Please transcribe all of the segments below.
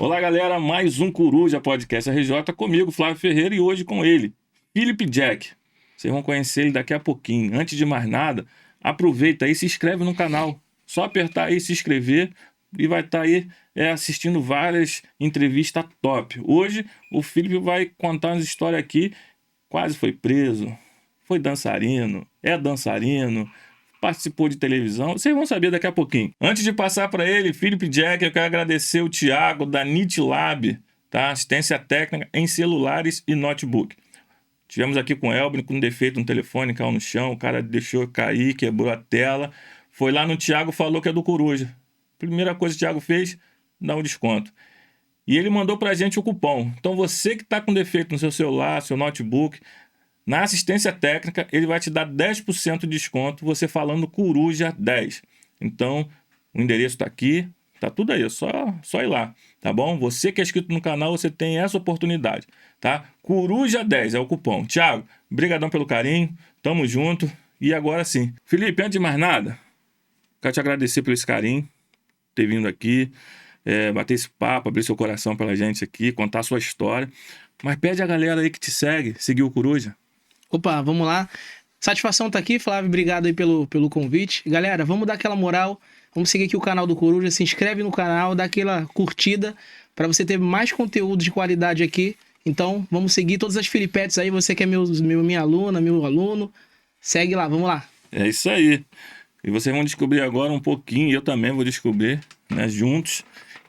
Olá, galera, mais um Coruja Podcast RJ comigo, Flávio Ferreira, e hoje com ele, Philip Jack. Vocês vão conhecer ele daqui a pouquinho. Antes de mais nada, aproveita aí e se inscreve no canal. Só apertar aí, se inscrever e vai estar aí assistindo várias entrevistas top. Hoje o Philip vai contar umas histórias aqui. Quase foi preso, foi dançarino, é dançarino, participou de televisão, vocês vão saber daqui a pouquinho. Antes de passar para ele, Philip Jack, eu quero agradecer o Thiago da NITLab, tá? Assistência técnica em celulares e notebook. Tivemos aqui com o Elber com um defeito no telefone, caiu no chão, o cara deixou cair, quebrou a tela. Foi lá no Thiago, falou que é do Coruja. Primeira coisa que o Thiago fez, dá um desconto. E ele mandou pra gente o cupom. Então você que tá com defeito no seu celular, seu notebook, na assistência técnica, ele vai te dar 10% de desconto, você falando Coruja 10. Então, o endereço está aqui, tá tudo aí, é só ir lá, tá bom? Você que é inscrito no canal, você tem essa oportunidade, tá? Coruja 10 é o cupom. Thiago, brigadão pelo carinho, tamo junto. E agora sim. Felipe, antes de mais nada, quero te agradecer por esse carinho, ter vindo aqui, bater esse papo, abrir seu coração pela gente aqui, contar a sua história. Mas pede a galera aí que te segue, seguir o Coruja. Opa, vamos lá. Satisfação tá aqui, Flávio. Obrigado aí pelo convite. Galera, vamos dar aquela moral. Vamos seguir aqui o canal do Coruja. Se inscreve no canal, dá aquela curtida para você ter mais conteúdo de qualidade aqui. Então, vamos seguir todas as filipetes aí. Você que é minha aluna, meu aluno. Segue lá, vamos lá. É isso aí. E vocês vão descobrir agora um pouquinho, e eu também vou descobrir, né, juntos,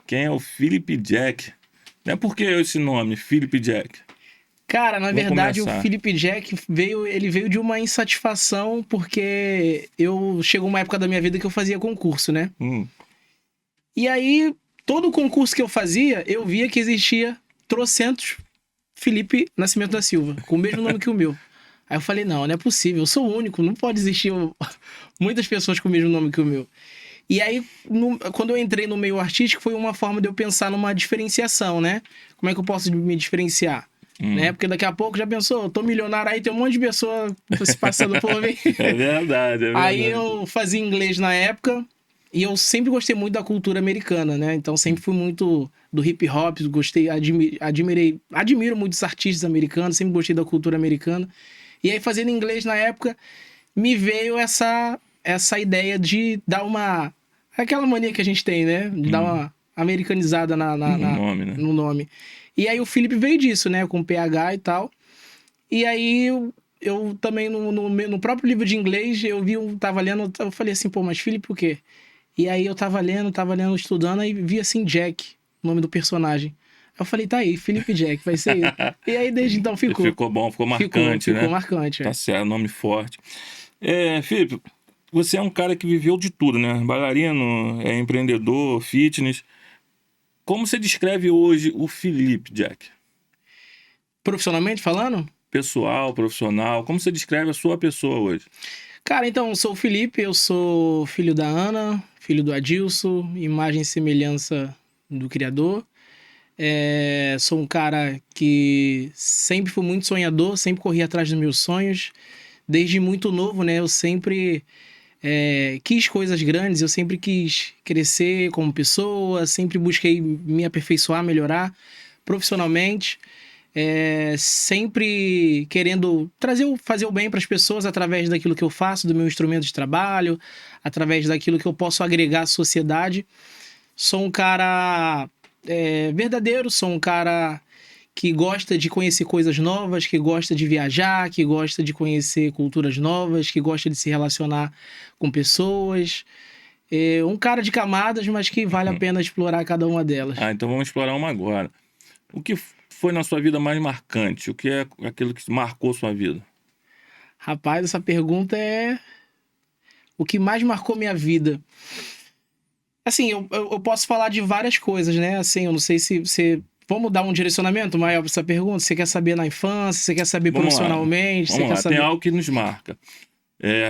quem é o Philip Jack. Não é por que esse nome, Philip Jack? Cara, na verdade, o Philip Jack veio de uma insatisfação, porque chegou uma época da minha vida que eu fazia concurso, né? E aí, todo concurso que eu fazia, eu via que existia trocentos Felipe Nascimento da Silva, com o mesmo nome que o meu. Aí eu falei, não é possível, eu sou o único, não pode existir muitas pessoas com o mesmo nome que o meu. E aí, quando eu entrei no meio artístico, foi uma forma de eu pensar numa diferenciação, né? Como é que eu posso me diferenciar? Né? Porque daqui a pouco, já pensou, eu tô milionário aí, tem um monte de pessoa se passando por mim. É verdade. Aí eu fazia inglês na época e eu sempre gostei muito da cultura americana, né? Então sempre fui muito do hip hop, admiro muitos artistas americanos, sempre gostei da cultura americana. E aí fazendo inglês na época, me veio essa ideia de dar aquela mania que a gente tem, né? De dar uma americanizada no nome. E aí o Felipe veio disso, né? Com PH e tal. E aí eu também, no próprio livro de inglês, tava lendo, eu falei assim, pô, mas Felipe o quê? E aí eu tava lendo, estudando, aí vi assim, Jack, o nome do personagem. Eu falei, tá aí, Philip Jack, vai ser ele. E aí desde então ficou. Ficou bom, ficou marcante, né? Ficou marcante. Tá certo, nome forte. Felipe, você é um cara que viveu de tudo, né? Bailarino, empreendedor, fitness. Como você descreve hoje o Philip Jack? Profissionalmente falando? Pessoal, profissional. Como você descreve a sua pessoa hoje? Cara, então, eu sou o Felipe, eu sou filho da Ana, filho do Adilson, imagem e semelhança do Criador. Sou um cara que sempre fui muito sonhador, sempre corri atrás dos meus sonhos. Desde muito novo, né? Eu sempre quis coisas grandes, eu sempre quis crescer como pessoa, sempre busquei me aperfeiçoar, melhorar profissionalmente. Sempre querendo fazer o bem para as pessoas através daquilo que eu faço, do meu instrumento de trabalho, através daquilo que eu posso agregar à sociedade. Sou um cara verdadeiro, sou um cara que gosta de conhecer coisas novas, que gosta de viajar, que gosta de conhecer culturas novas, que gosta de se relacionar com pessoas. Um cara de camadas, mas que vale a pena explorar cada uma delas. Então vamos explorar uma agora. O que foi na sua vida mais marcante? O que é aquilo que marcou sua vida? Rapaz, essa pergunta é o que mais marcou minha vida. Assim, eu posso falar de várias coisas, né? Assim, eu não sei se você... Vamos dar um direcionamento maior para essa pergunta? Você quer saber na infância? Você quer saber profissionalmente? Vamos lá. Tem algo que nos marca.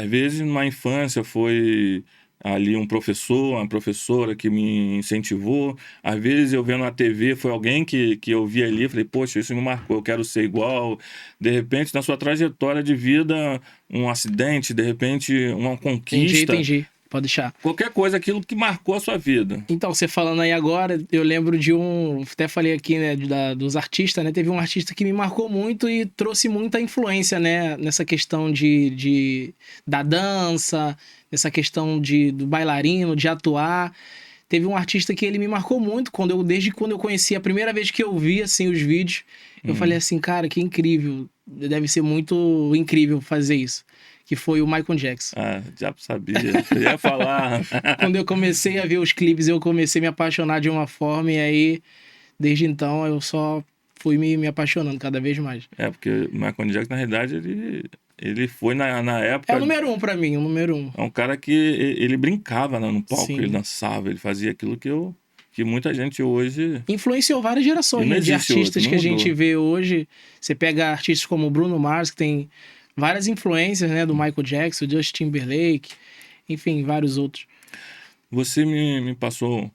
Às vezes, na infância, foi ali um professor, uma professora que me incentivou. Às vezes eu vendo na TV, foi alguém que eu vi ali, falei, poxa, isso me marcou, eu quero ser igual. De repente, na sua trajetória de vida, um acidente, de repente, uma conquista. Entendi. Pode deixar. Qualquer coisa, aquilo que marcou a sua vida. Então, você falando aí agora, eu lembro de até falei aqui, né, dos artistas, né? Teve um artista que me marcou muito e trouxe muita influência, né? Nessa questão da dança, nessa questão do bailarino, de atuar. Teve um artista que ele me marcou muito, desde quando eu conheci, a primeira vez que eu vi, assim, os vídeos, eu falei assim, cara, que incrível. Deve ser muito incrível fazer isso. Que foi o Michael Jackson. Ah, já sabia. Eu ia falar. Quando eu comecei a ver os clipes, eu comecei a me apaixonar de uma forma, e aí, desde então, eu só fui me apaixonando cada vez mais. Porque o Michael Jackson, na realidade, ele foi na época... É o número 1 pra mim, o número 1. É um cara que ele brincava, né, no palco, Sim. ele dançava, ele fazia aquilo que muita gente hoje... Influenciou várias gerações, né, de artistas que a gente vê hoje. Você pega artistas como o Bruno Mars, que tem várias influências, né, do Michael Jackson, Justin Timberlake, enfim, vários outros. Você me passou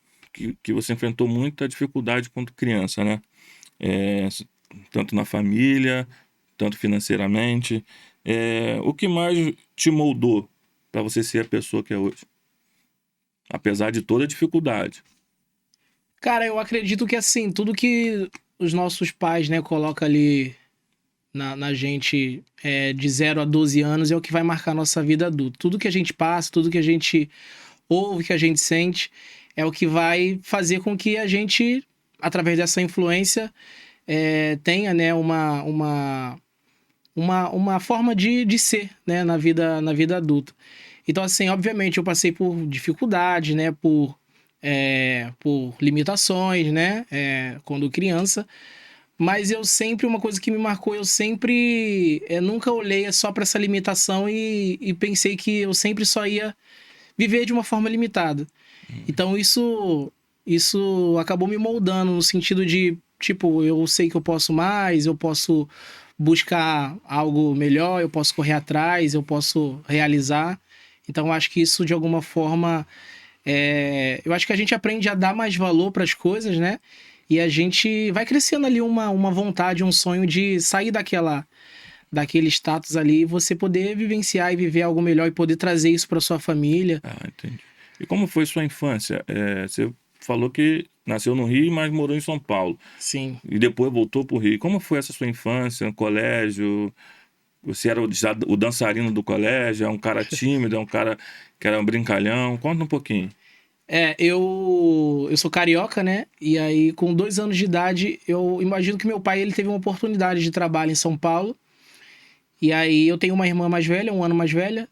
que você enfrentou muita dificuldade quando criança, né? Tanto na família, tanto financeiramente. O que mais te moldou para você ser a pessoa que é hoje? Apesar de toda a dificuldade. Cara, eu acredito que, assim, tudo que os nossos pais, né, colocam ali na gente de 0 a 12 anos é o que vai marcar a nossa vida adulta. Tudo que a gente passa, tudo que a gente ouve, que a gente sente, é o que vai fazer com que a gente, através dessa influência, tenha, né, uma forma de ser, né, na vida adulta. Então, assim, obviamente, eu passei por dificuldade, né, por limitações, né, quando criança. Mas uma coisa que me marcou, eu sempre nunca olhei só para essa limitação e pensei que eu sempre só ia viver de uma forma limitada. Então isso acabou me moldando no sentido de, tipo, eu sei que eu posso mais, eu posso buscar algo melhor, eu posso correr atrás, eu posso realizar. Então eu acho que isso, de alguma forma, eu acho que a gente aprende a dar mais valor para as coisas, né? E a gente vai crescendo ali uma vontade, um sonho de sair daquele status ali e você poder vivenciar e viver algo melhor e poder trazer isso para sua família. Ah, entendi. E como foi sua infância? Você falou que nasceu no Rio, mas morou em São Paulo. Sim. E depois voltou para o Rio. Como foi essa sua infância, no colégio? Você era o dançarino do colégio? É um cara tímido? É um cara que era um brincalhão? Conta um pouquinho. Eu sou carioca, né? E aí, com 2 anos de idade, eu imagino que meu pai ele teve uma oportunidade de trabalho em São Paulo. E aí, eu tenho uma irmã mais velha, 1 ano mais velha.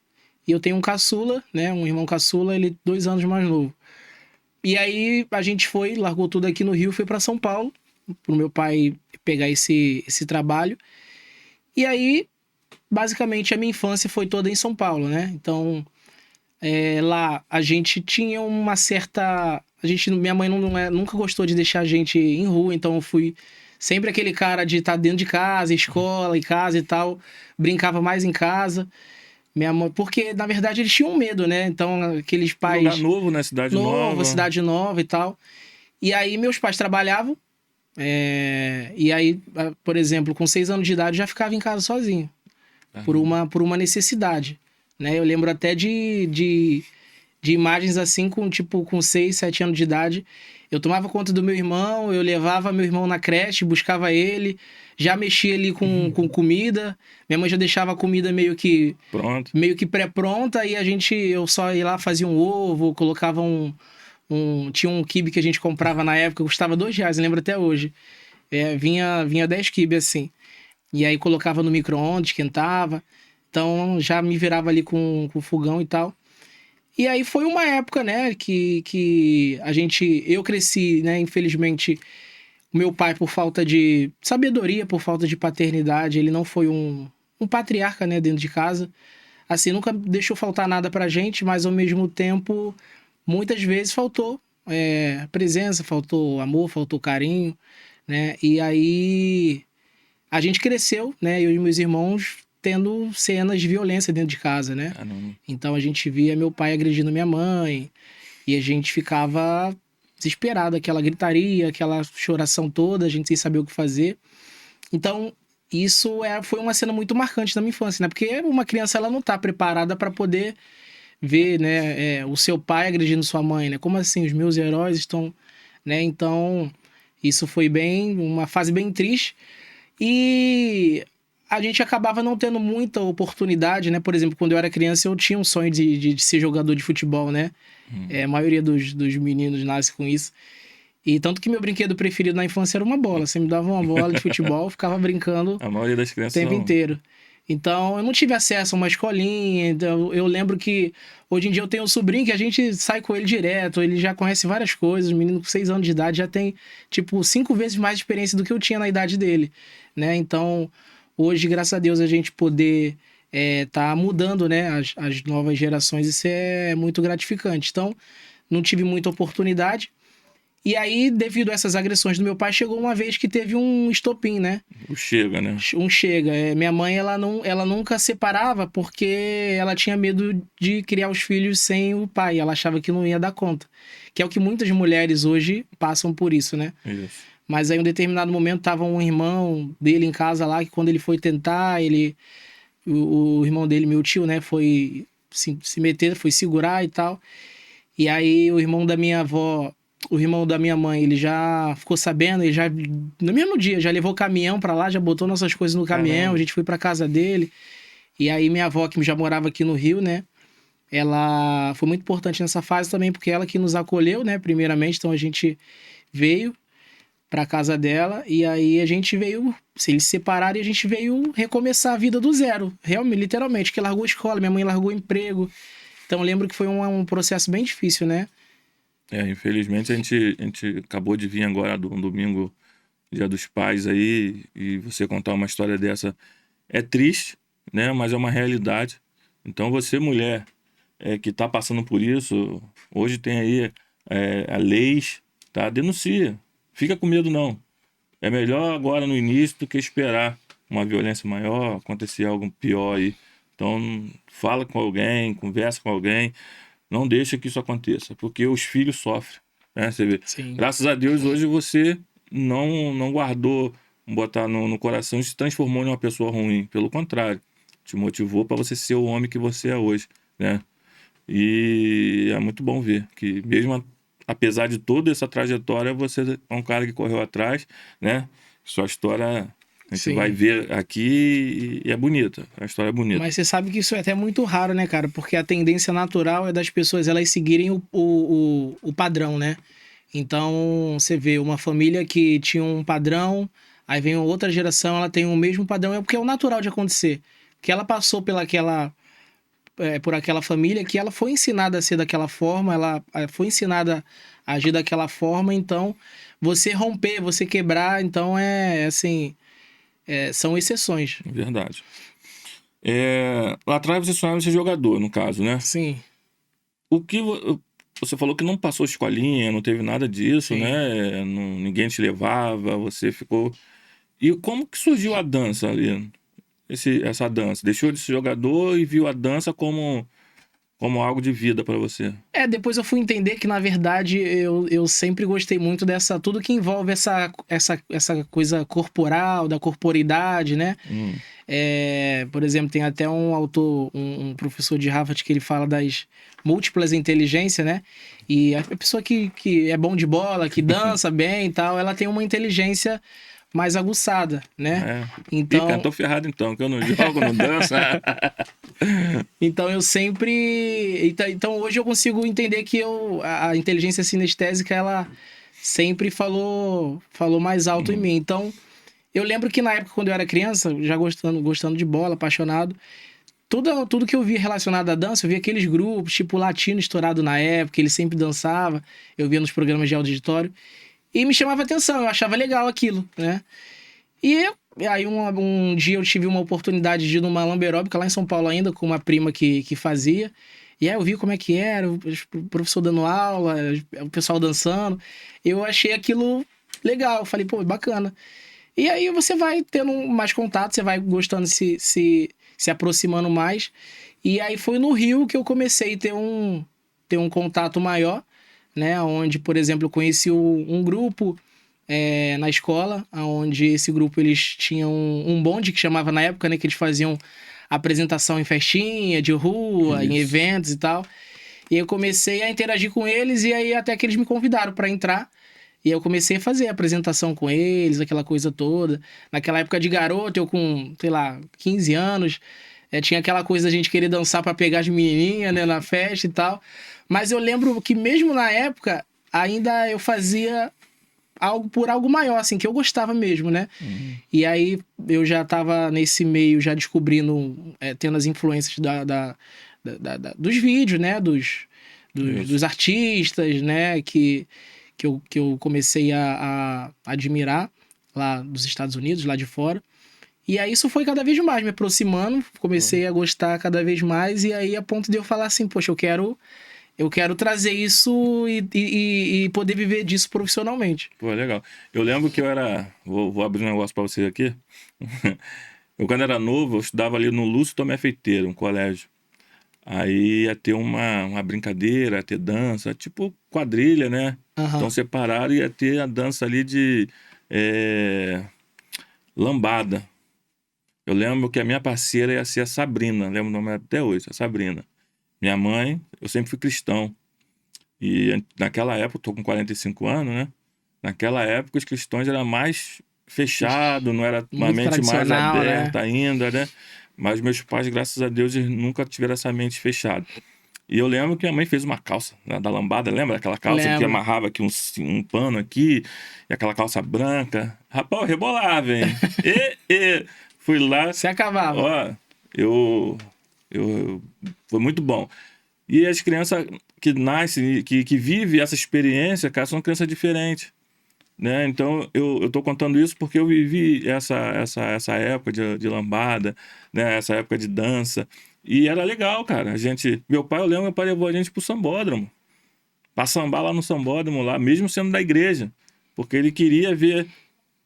E eu tenho um caçula, né? Um irmão caçula, ele 2 anos mais novo. E aí, a gente largou tudo aqui no Rio, foi para São Paulo, pro meu pai pegar esse trabalho. E aí, basicamente, a minha infância foi toda em São Paulo, né? Então... lá a gente tinha uma certa... minha mãe nunca gostou de deixar a gente em rua, então eu fui sempre aquele cara de estar dentro de casa, escola e casa e tal. Brincava mais em casa. Minha mãe, porque, na verdade, eles tinham medo, né? Então, aqueles pais... Lugar novo, né? Cidade nova. Cidade nova e tal. E aí, meus pais trabalhavam. E aí, por exemplo, com 6 anos de idade, eu já ficava em casa sozinho. Por uma necessidade. Né? Eu lembro até de imagens assim, com 6, 7 anos de idade. Eu tomava conta do meu irmão, eu levava meu irmão na creche, buscava ele, já mexia ali com comida. Minha mãe já deixava a comida meio que pré-pronta, e eu só ia lá, fazia um ovo, colocava tinha um quibe que a gente comprava na época, custava R$2, eu lembro até hoje. Vinha 10 quibes assim. E aí colocava no micro-ondas, esquentava. Então, já me virava ali com o fogão e tal. E aí foi uma época, né, que eu cresci, né, infelizmente, o meu pai, por falta de sabedoria, por falta de paternidade, ele não foi um patriarca, né, dentro de casa. Assim, nunca deixou faltar nada pra gente, mas ao mesmo tempo, muitas vezes faltou presença, faltou amor, faltou carinho, né, e aí a gente cresceu, né, eu e meus irmãos, tendo cenas de violência dentro de casa, né? Então a gente via meu pai agredindo minha mãe e a gente ficava desesperado, aquela gritaria, aquela choração toda, a gente sem saber o que fazer. Então isso foi uma cena muito marcante na minha infância, né? Porque uma criança ela não tá preparada para poder ver, né, o seu pai agredindo sua mãe, né? Como assim? Os meus heróis estão, né? Então, isso foi uma fase bem triste. E a gente acabava não tendo muita oportunidade, né? Por exemplo, quando eu era criança, eu tinha um sonho de ser jogador de futebol, né? A maioria dos meninos nasce com isso. E tanto que meu brinquedo preferido na infância era uma bola. Você me dava uma bola de futebol, eu ficava brincando a maioria das o crianças tempo inteiro. Então, eu não tive acesso a uma escolinha. Então, eu lembro que hoje em dia eu tenho um sobrinho que a gente sai com ele direto. Ele já conhece várias coisas. O menino com 6 anos de idade já tem, tipo, 5 vezes mais experiência do que eu tinha na idade dele, né? Então, hoje, graças a Deus, a gente poder tá mudando, né, as novas gerações. Isso é muito gratificante. Então, não tive muita oportunidade. E aí, devido a essas agressões do meu pai, chegou uma vez que teve um estopim, né? O chega, né? Um chega. Minha mãe, ela nunca separava porque ela tinha medo de criar os filhos sem o pai. Ela achava que não ia dar conta. Que é o que muitas mulheres hoje passam por isso, né? Isso. Mas aí, em um determinado momento, tava um irmão dele em casa lá, que quando ele foi tentar, o irmão dele, meu tio, né, foi se meter, foi segurar e tal. E aí, o irmão da minha mãe, ele já ficou sabendo, ele já, no mesmo dia, já levou o caminhão pra lá, já botou nossas coisas no caminhão, Caramba. A gente foi pra casa dele. E aí minha avó, que já morava aqui no Rio, né, ela foi muito importante nessa fase também, porque ela que nos acolheu, né, primeiramente. Então a gente veio pra casa dela e aí a gente veio, se eles se separaram, e a gente veio recomeçar a vida do zero, realmente, literalmente, que largou a escola, minha mãe largou o emprego. Então eu lembro que foi um processo bem difícil, né? Infelizmente a gente acabou de vir agora um domingo, Dia dos Pais aí, e você contar uma história dessa é triste, né? Mas é uma realidade. Então você, mulher, que está passando por isso, hoje tem aí a leis, tá? Denuncia. Fica com medo não. É melhor agora no início do que esperar uma violência maior, acontecer algo pior aí. Então fala com alguém, conversa com alguém. Não deixa que isso aconteça, porque os filhos sofrem, né? Você vê. Sim. Graças a Deus, hoje você não guardou, botar no coração e se transformou em uma pessoa ruim. Pelo contrário, te motivou para você ser o homem que você é hoje, né? E é muito bom ver que mesmo apesar de toda essa trajetória, você é um cara que correu atrás, né? Sua história a gente vai ver aqui e é bonita. A história é bonita. Mas você sabe que isso é até muito raro, né, cara? Porque a tendência natural é das pessoas elas seguirem o padrão, né? Então, você vê uma família que tinha um padrão, aí vem outra geração, ela tem o mesmo padrão, é porque é o natural de acontecer. Porque ela passou por aquela família que ela foi ensinada a ser daquela forma, ela foi ensinada a agir daquela forma, então você romper, você quebrar, então assim... são exceções. Verdade. Lá atrás você sonhava ser jogador, no caso, né? Sim. O que você falou que não passou escolinha, não teve nada disso, Sim. né? Ninguém te levava, você ficou... E como que surgiu a dança ali? Essa dança? Deixou de ser jogador e viu a dança como algo de vida pra você? Depois eu fui entender que, na verdade, eu sempre gostei muito dessa... Tudo que envolve essa coisa corporal, da corporidade, né? Por exemplo, tem até um autor, um professor de Harvard, que ele fala das múltiplas inteligências, né? E a pessoa que é bom de bola, que dança bem e tal, ela tem uma inteligência mais aguçada, né? Então... tô ferrado então, que eu não jogo, não danço. Então eu sempre... Então hoje eu consigo entender que a inteligência sinestésica, ela sempre falou mais alto em mim. Então, eu lembro que na época, quando eu era criança, já gostando de bola, apaixonado, tudo que eu via relacionado à dança, eu via aqueles grupos, tipo Latino estourado na época, ele sempre dançava, eu via nos programas de auditório, e me chamava atenção, eu achava legal aquilo, né? E aí um dia eu tive uma oportunidade de ir numa lamberóbica lá em São Paulo ainda, com uma prima que fazia, e aí eu vi como é que era, o professor dando aula, o pessoal dançando, eu achei aquilo legal, eu falei, pô, bacana. E aí você vai tendo mais contato, você vai gostando, se aproximando mais. E aí foi no Rio que eu comecei a ter um contato maior, né? Onde, por exemplo, eu conheci um grupo na escola, onde esse grupo eles tinham um bonde que chamava na época, né? Que eles faziam apresentação em festinha, de rua, em eventos e tal. E eu comecei a interagir com eles e aí até que eles me convidaram para entrar. E eu comecei a fazer a apresentação com eles, aquela coisa toda. Naquela época de garoto, eu com, sei lá, 15 anos, tinha aquela coisa da gente querer dançar para pegar as menininhas, né, na festa e tal. Mas eu lembro que mesmo na época, ainda eu fazia algo maior, assim, que eu gostava mesmo, né? E aí eu já tava nesse meio, já descobrindo, tendo as influências dos vídeos, né? Dos artistas, né? Que eu comecei a admirar lá dos Estados Unidos, lá de fora. E aí isso foi cada vez mais me aproximando, comecei a gostar cada vez mais, e aí a ponto de eu falar assim, poxa, eu quero trazer isso e poder viver disso profissionalmente. Pô, legal. Eu lembro que eu era... Vou abrir um negócio pra você aqui. Eu, quando era novo, eu estudava ali no Lúcio Tomé Feiteiro, um colégio. Aí ia ter uma brincadeira, ia ter dança, tipo quadrilha, né? Então separaram e ia ter a dança ali de lambada. Eu lembro que a minha parceira ia ser a Sabrina, lembro o nome até hoje, a Sabrina. Minha mãe, eu sempre fui cristão. E naquela época, eu tô com 45 anos, né? Naquela época, os cristãos eram mais fechados, não era uma mente mais aberta, né? Ainda, né? Mas meus pais, graças a Deus, eles nunca tiveram essa mente fechada. E eu lembro que minha mãe fez uma calça, né, da lambada, lembra? Aquela calça que amarrava aqui um pano aqui, e aquela calça branca. Rapaz, eu rebolava, hein? Fui lá... Você acabava. Ó, foi muito bom. E as crianças que nascem, que vivem essa experiência, cara, são crianças diferentes, né? Então, eu tô contando isso porque eu vivi essa época de lambada, né? Essa época de dança. E era legal, cara. Meu pai levou a gente pro sambódromo. Pra sambar lá no sambódromo, lá, mesmo sendo da igreja. Porque ele queria ver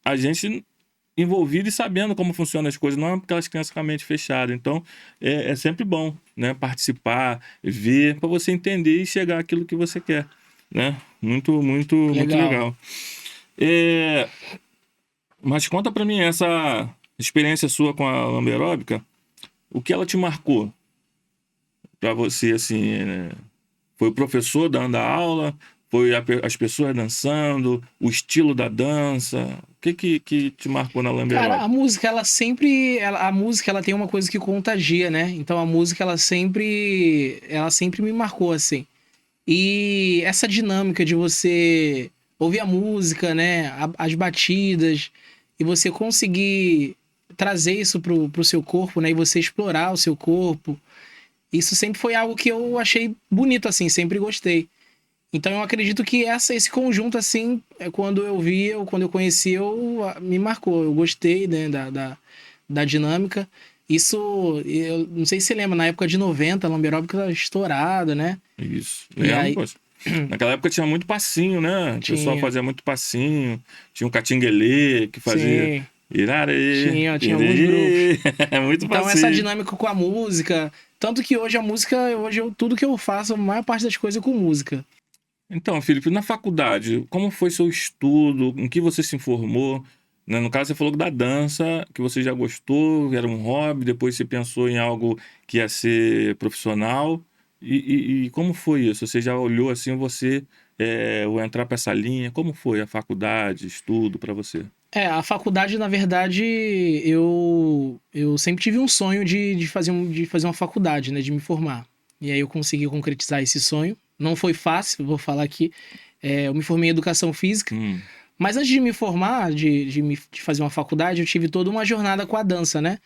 a gente envolvido e sabendo como funcionam as coisas, não aquelas crianças com a mente fechada. Então, é sempre bom, né? Participar, ver, para você entender e chegar àquilo que você quer, né? Muito, muito, muito legal. Mas conta para mim, essa experiência sua com a lamberóbica, o que ela te marcou? Para você, assim, né? Foi o professor dando a aula? Foi as pessoas dançando? O estilo da dança? O que te marcou na lamberóbica? Cara, a música, a música, ela tem uma coisa que contagia, né? Então, a música, ela sempre me marcou, assim. E essa dinâmica de você ouvir a música, né? As batidas, e você conseguir trazer isso pro seu corpo, né? E você explorar o seu corpo. Isso sempre foi algo que eu achei bonito, assim, sempre gostei. Então eu acredito que esse conjunto, assim, quando eu conheci, me marcou. Eu gostei, né, da dinâmica. Isso, eu não sei se você lembra, na época de 90, a lamberóbica estourada, né? Isso. Lembro, naquela época tinha muito passinho, né? O pessoal fazia muito passinho. Tinha um catinguelê que fazia... Sim. Irarê, tinha alguns grupos. Muito então, passinho. essa dinâmica com a música... Tanto que hoje a música... tudo que eu faço, a maior parte das coisas é com música. Então, Felipe, na faculdade, como foi seu estudo? Em que você se informou? Né? No caso, você falou da dança, que você já gostou, era um hobby, depois você pensou em algo que ia ser profissional. E como foi isso? Você já olhou assim, ou entrar para essa linha? Como foi a faculdade, estudo para você? A faculdade, na verdade, eu sempre tive um sonho de fazer uma faculdade, né? De me formar. E aí eu consegui concretizar esse sonho. Não foi fácil, vou falar aqui. Eu me formei em Educação Física. Mas antes de me formar, de fazer uma faculdade, eu tive toda uma jornada com a dança, né?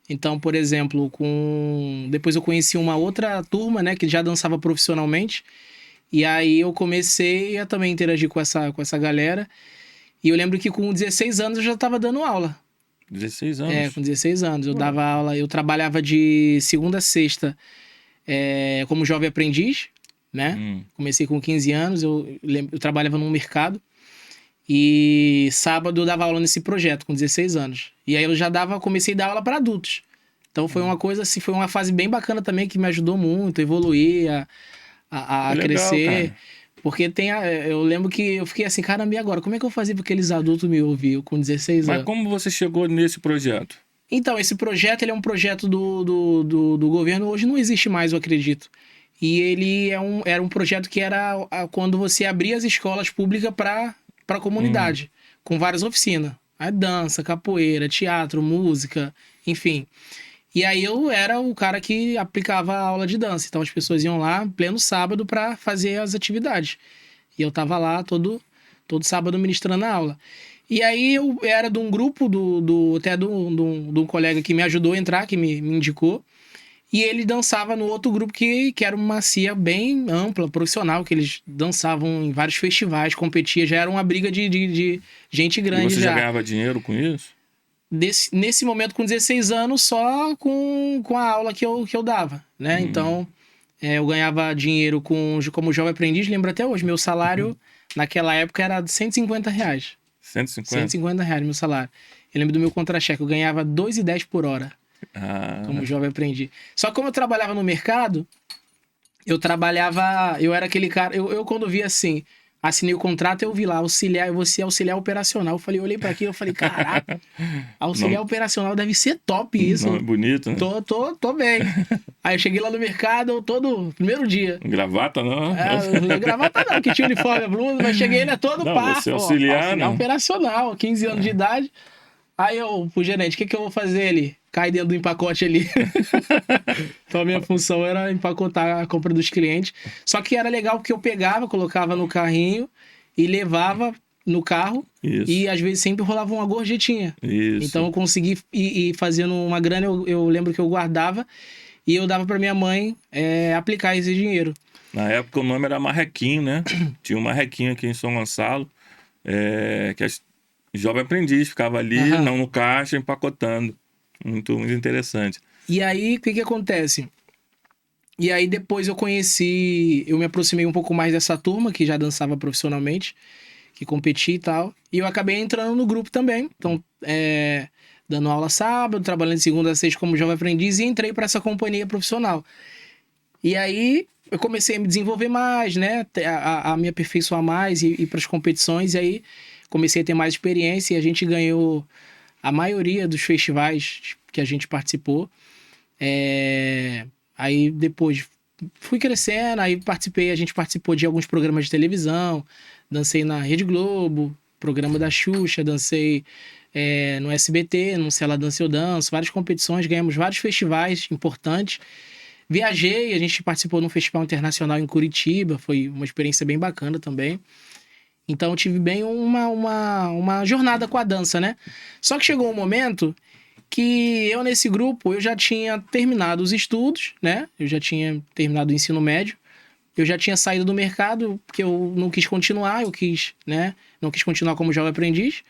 Então, por exemplo, depois eu conheci uma outra turma, né? Que já dançava profissionalmente. E aí eu comecei a também interagir com essa galera. E eu lembro que com 16 anos eu já estava dando aula. 16 anos? Com 16 anos. Eu dava aula, eu trabalhava de segunda a sexta como jovem aprendiz, né? Comecei com 15 anos, eu trabalhava num mercado. E sábado eu dava aula nesse projeto, com 16 anos. E aí eu já comecei a dar aula para adultos. Então foi uma coisa assim, foi uma fase bem bacana também, que me ajudou muito a evoluir, a crescer. Legal, cara. Porque eu lembro que eu fiquei assim, caramba, e agora? Como é que eu fazia para aqueles adultos me ouvirem com 16 anos? Mas como você chegou nesse projeto? Então, esse projeto, ele é um projeto do governo, hoje não existe mais, eu acredito. E ele era um projeto que era quando você abria as escolas públicas para a comunidade, com várias oficinas. A dança, capoeira, teatro, música, enfim. E aí eu era o cara que aplicava a aula de dança. Então as pessoas iam lá pleno sábado para fazer as atividades. E eu tava lá todo sábado ministrando a aula. E aí eu era de um grupo até de um colega que me ajudou a entrar, que me indicou. E ele dançava no outro grupo que era uma CIA bem ampla, profissional, que eles dançavam em vários festivais, competia, já era uma briga de gente grande. E você já ganhava dinheiro com isso? Nesse momento, com 16 anos, só com a aula que eu dava, né? Então, eu ganhava dinheiro como jovem aprendiz, lembro até hoje, meu salário naquela época era de R$150. 150? R$150 meu salário. Eu lembro do meu contra-cheque, eu ganhava R$2,10 por hora. Como jovem aprendiz. Só que como eu trabalhava no mercado, eu era aquele cara, eu quando vi assim, assinei o contrato, eu vi lá, eu vou ser auxiliar operacional. Eu olhei pra aqui, eu falei, caraca, auxiliar operacional deve ser top isso. Não, é bonito, né? Tô bem. Aí eu cheguei lá no mercado, primeiro dia. Gravata não? Gravata não, que tinha uniforme, blusa, mas cheguei, ele é todo pá. Você auxiliar, auxiliar operacional, 15 anos de idade. Aí eu, pro gerente, o que eu vou fazer ali? Cai dentro do empacote ali. Então a minha função era empacotar a compra dos clientes. Só que era legal porque eu pegava, colocava no carrinho e levava no carro. Isso. E às vezes sempre rolava uma gorjetinha. Isso. Então eu consegui ir fazendo uma grana, eu lembro que eu guardava e eu dava pra minha mãe aplicar esse dinheiro. Na época o nome era Marrequinho, né? Tinha um Marrequinho aqui em São Gonçalo, que a jovem aprendiz ficava ali, não no caixa, empacotando. Muito, muito interessante. E aí, o que acontece? E aí depois eu me aproximei um pouco mais dessa turma, que já dançava profissionalmente, que competia e tal. E eu acabei entrando no grupo também. Então, dando aula sábado, trabalhando de segunda a sexta como jovem aprendiz, e entrei para essa companhia profissional. E aí eu comecei a me desenvolver mais, né? A me aperfeiçoar mais e ir para as competições. E aí comecei a ter mais experiência e a gente ganhou a maioria dos festivais que a gente participou. Aí depois fui crescendo, aí a gente participou de alguns programas de televisão, dancei na Rede Globo, programa da Xuxa, dancei no SBT, no Se Ela Dança Eu Danço, várias competições, ganhamos vários festivais importantes. Viajei, a gente participou de um festival internacional em Curitiba, foi uma experiência bem bacana também. Então eu tive bem uma jornada com a dança, né? Só que chegou um momento que eu nesse grupo, eu já tinha terminado os estudos, né? Eu já tinha terminado o ensino médio. Eu já tinha saído do mercado, porque eu não quis continuar, não quis continuar como jovem aprendiz,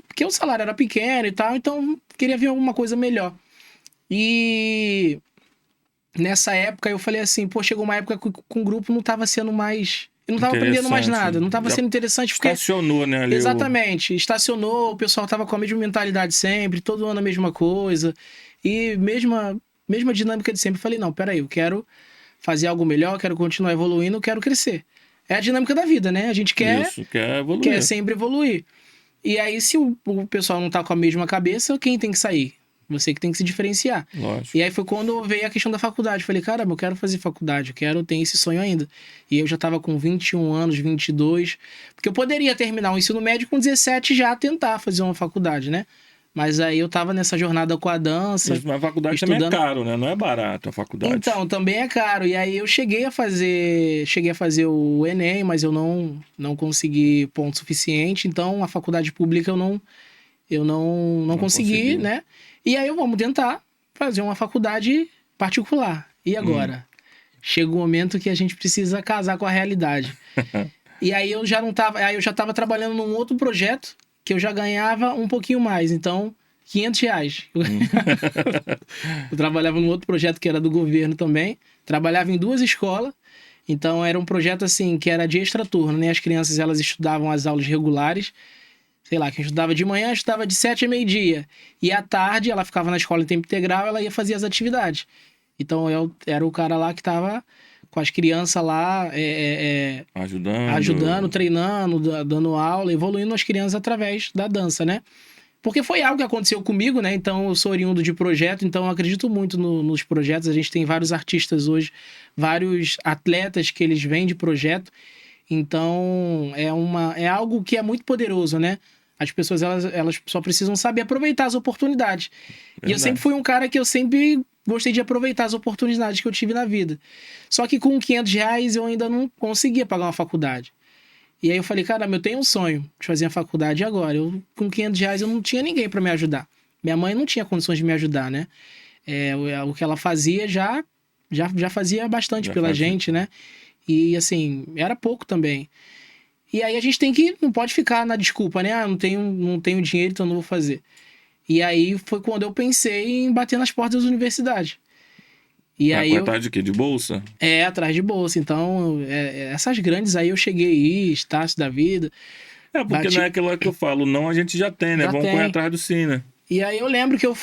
porque o salário era pequeno e tal, então queria ver alguma coisa melhor. E nessa época eu falei assim, chegou uma época que com o grupo não estava sendo mais... Eu não estava aprendendo mais nada, não estava sendo interessante. Porque... Estacionou, né? Ali Exatamente, estacionou, o pessoal estava com a mesma mentalidade sempre, todo ano a mesma coisa. E mesma dinâmica de sempre. Eu falei, não, peraí, eu quero fazer algo melhor, quero continuar evoluindo, quero crescer. É a dinâmica da vida, né? A gente quer evoluir. Quer sempre evoluir. E aí, se o pessoal não tá com a mesma cabeça, quem tem que sair? Você que tem que se diferenciar. Lógico. E aí foi quando veio a questão da faculdade. Falei, caramba, eu quero fazer faculdade, eu tenho esse sonho ainda. E eu já tava com 21 anos, 22. Porque eu poderia terminar o ensino médio com 17 já tentar fazer uma faculdade, né? Mas aí eu tava nessa jornada com a dança. Mas a faculdade estudando... também é caro, né? Não é barato a faculdade. Então, também é caro. E aí eu cheguei a fazer o Enem, mas eu não consegui ponto suficiente. Então, a faculdade pública eu não consegui, né? E aí vamos tentar fazer uma faculdade particular. E agora? Chega o momento que a gente precisa casar com a realidade. E aí eu já estava trabalhando num outro projeto que eu já ganhava um pouquinho mais. Então, R$500. Eu trabalhava num outro projeto que era do governo também. Trabalhava em 2 escolas. Então, era um projeto assim que era de extraturno, né? As crianças, elas estudavam as aulas regulares. Sei lá, quem estudava de manhã, estudava de 7 a meio-dia. E à tarde, ela ficava na escola em tempo integral, ela ia fazer as atividades. Então, eu era o cara lá que estava com as crianças lá... ajudando, treinando, dando aula, evoluindo as crianças através da dança, né? Porque foi algo que aconteceu comigo, né? Então, eu sou oriundo de projeto, então eu acredito muito nos projetos. A gente tem vários artistas hoje, vários atletas que eles vêm de projeto. Então, é algo que é muito poderoso, né? As pessoas, elas só precisam saber aproveitar as oportunidades. Verdade. E eu sempre fui um cara que eu sempre gostei de aproveitar as oportunidades que eu tive na vida. Só que com R$500 eu ainda não conseguia pagar uma faculdade. E aí eu falei, caramba, eu tenho um sonho de fazer a faculdade agora. Com R$500 eu não tinha ninguém para me ajudar. Minha mãe não tinha condições de me ajudar, né? O que ela fazia já fazia bastante pela gente, né? E assim, era pouco também. E aí a gente não pode ficar na desculpa, né? Não tenho dinheiro, então não vou fazer. E aí foi quando eu pensei em bater nas portas das universidades. E aí atrás de quê? De bolsa? Atrás de bolsa. Então, essas grandes aí eu cheguei aí, Estácio da vida. Porque não é aquilo que eu falo, não, a gente já tem, né? Vamos correr atrás do sim, né? E aí eu lembro que eu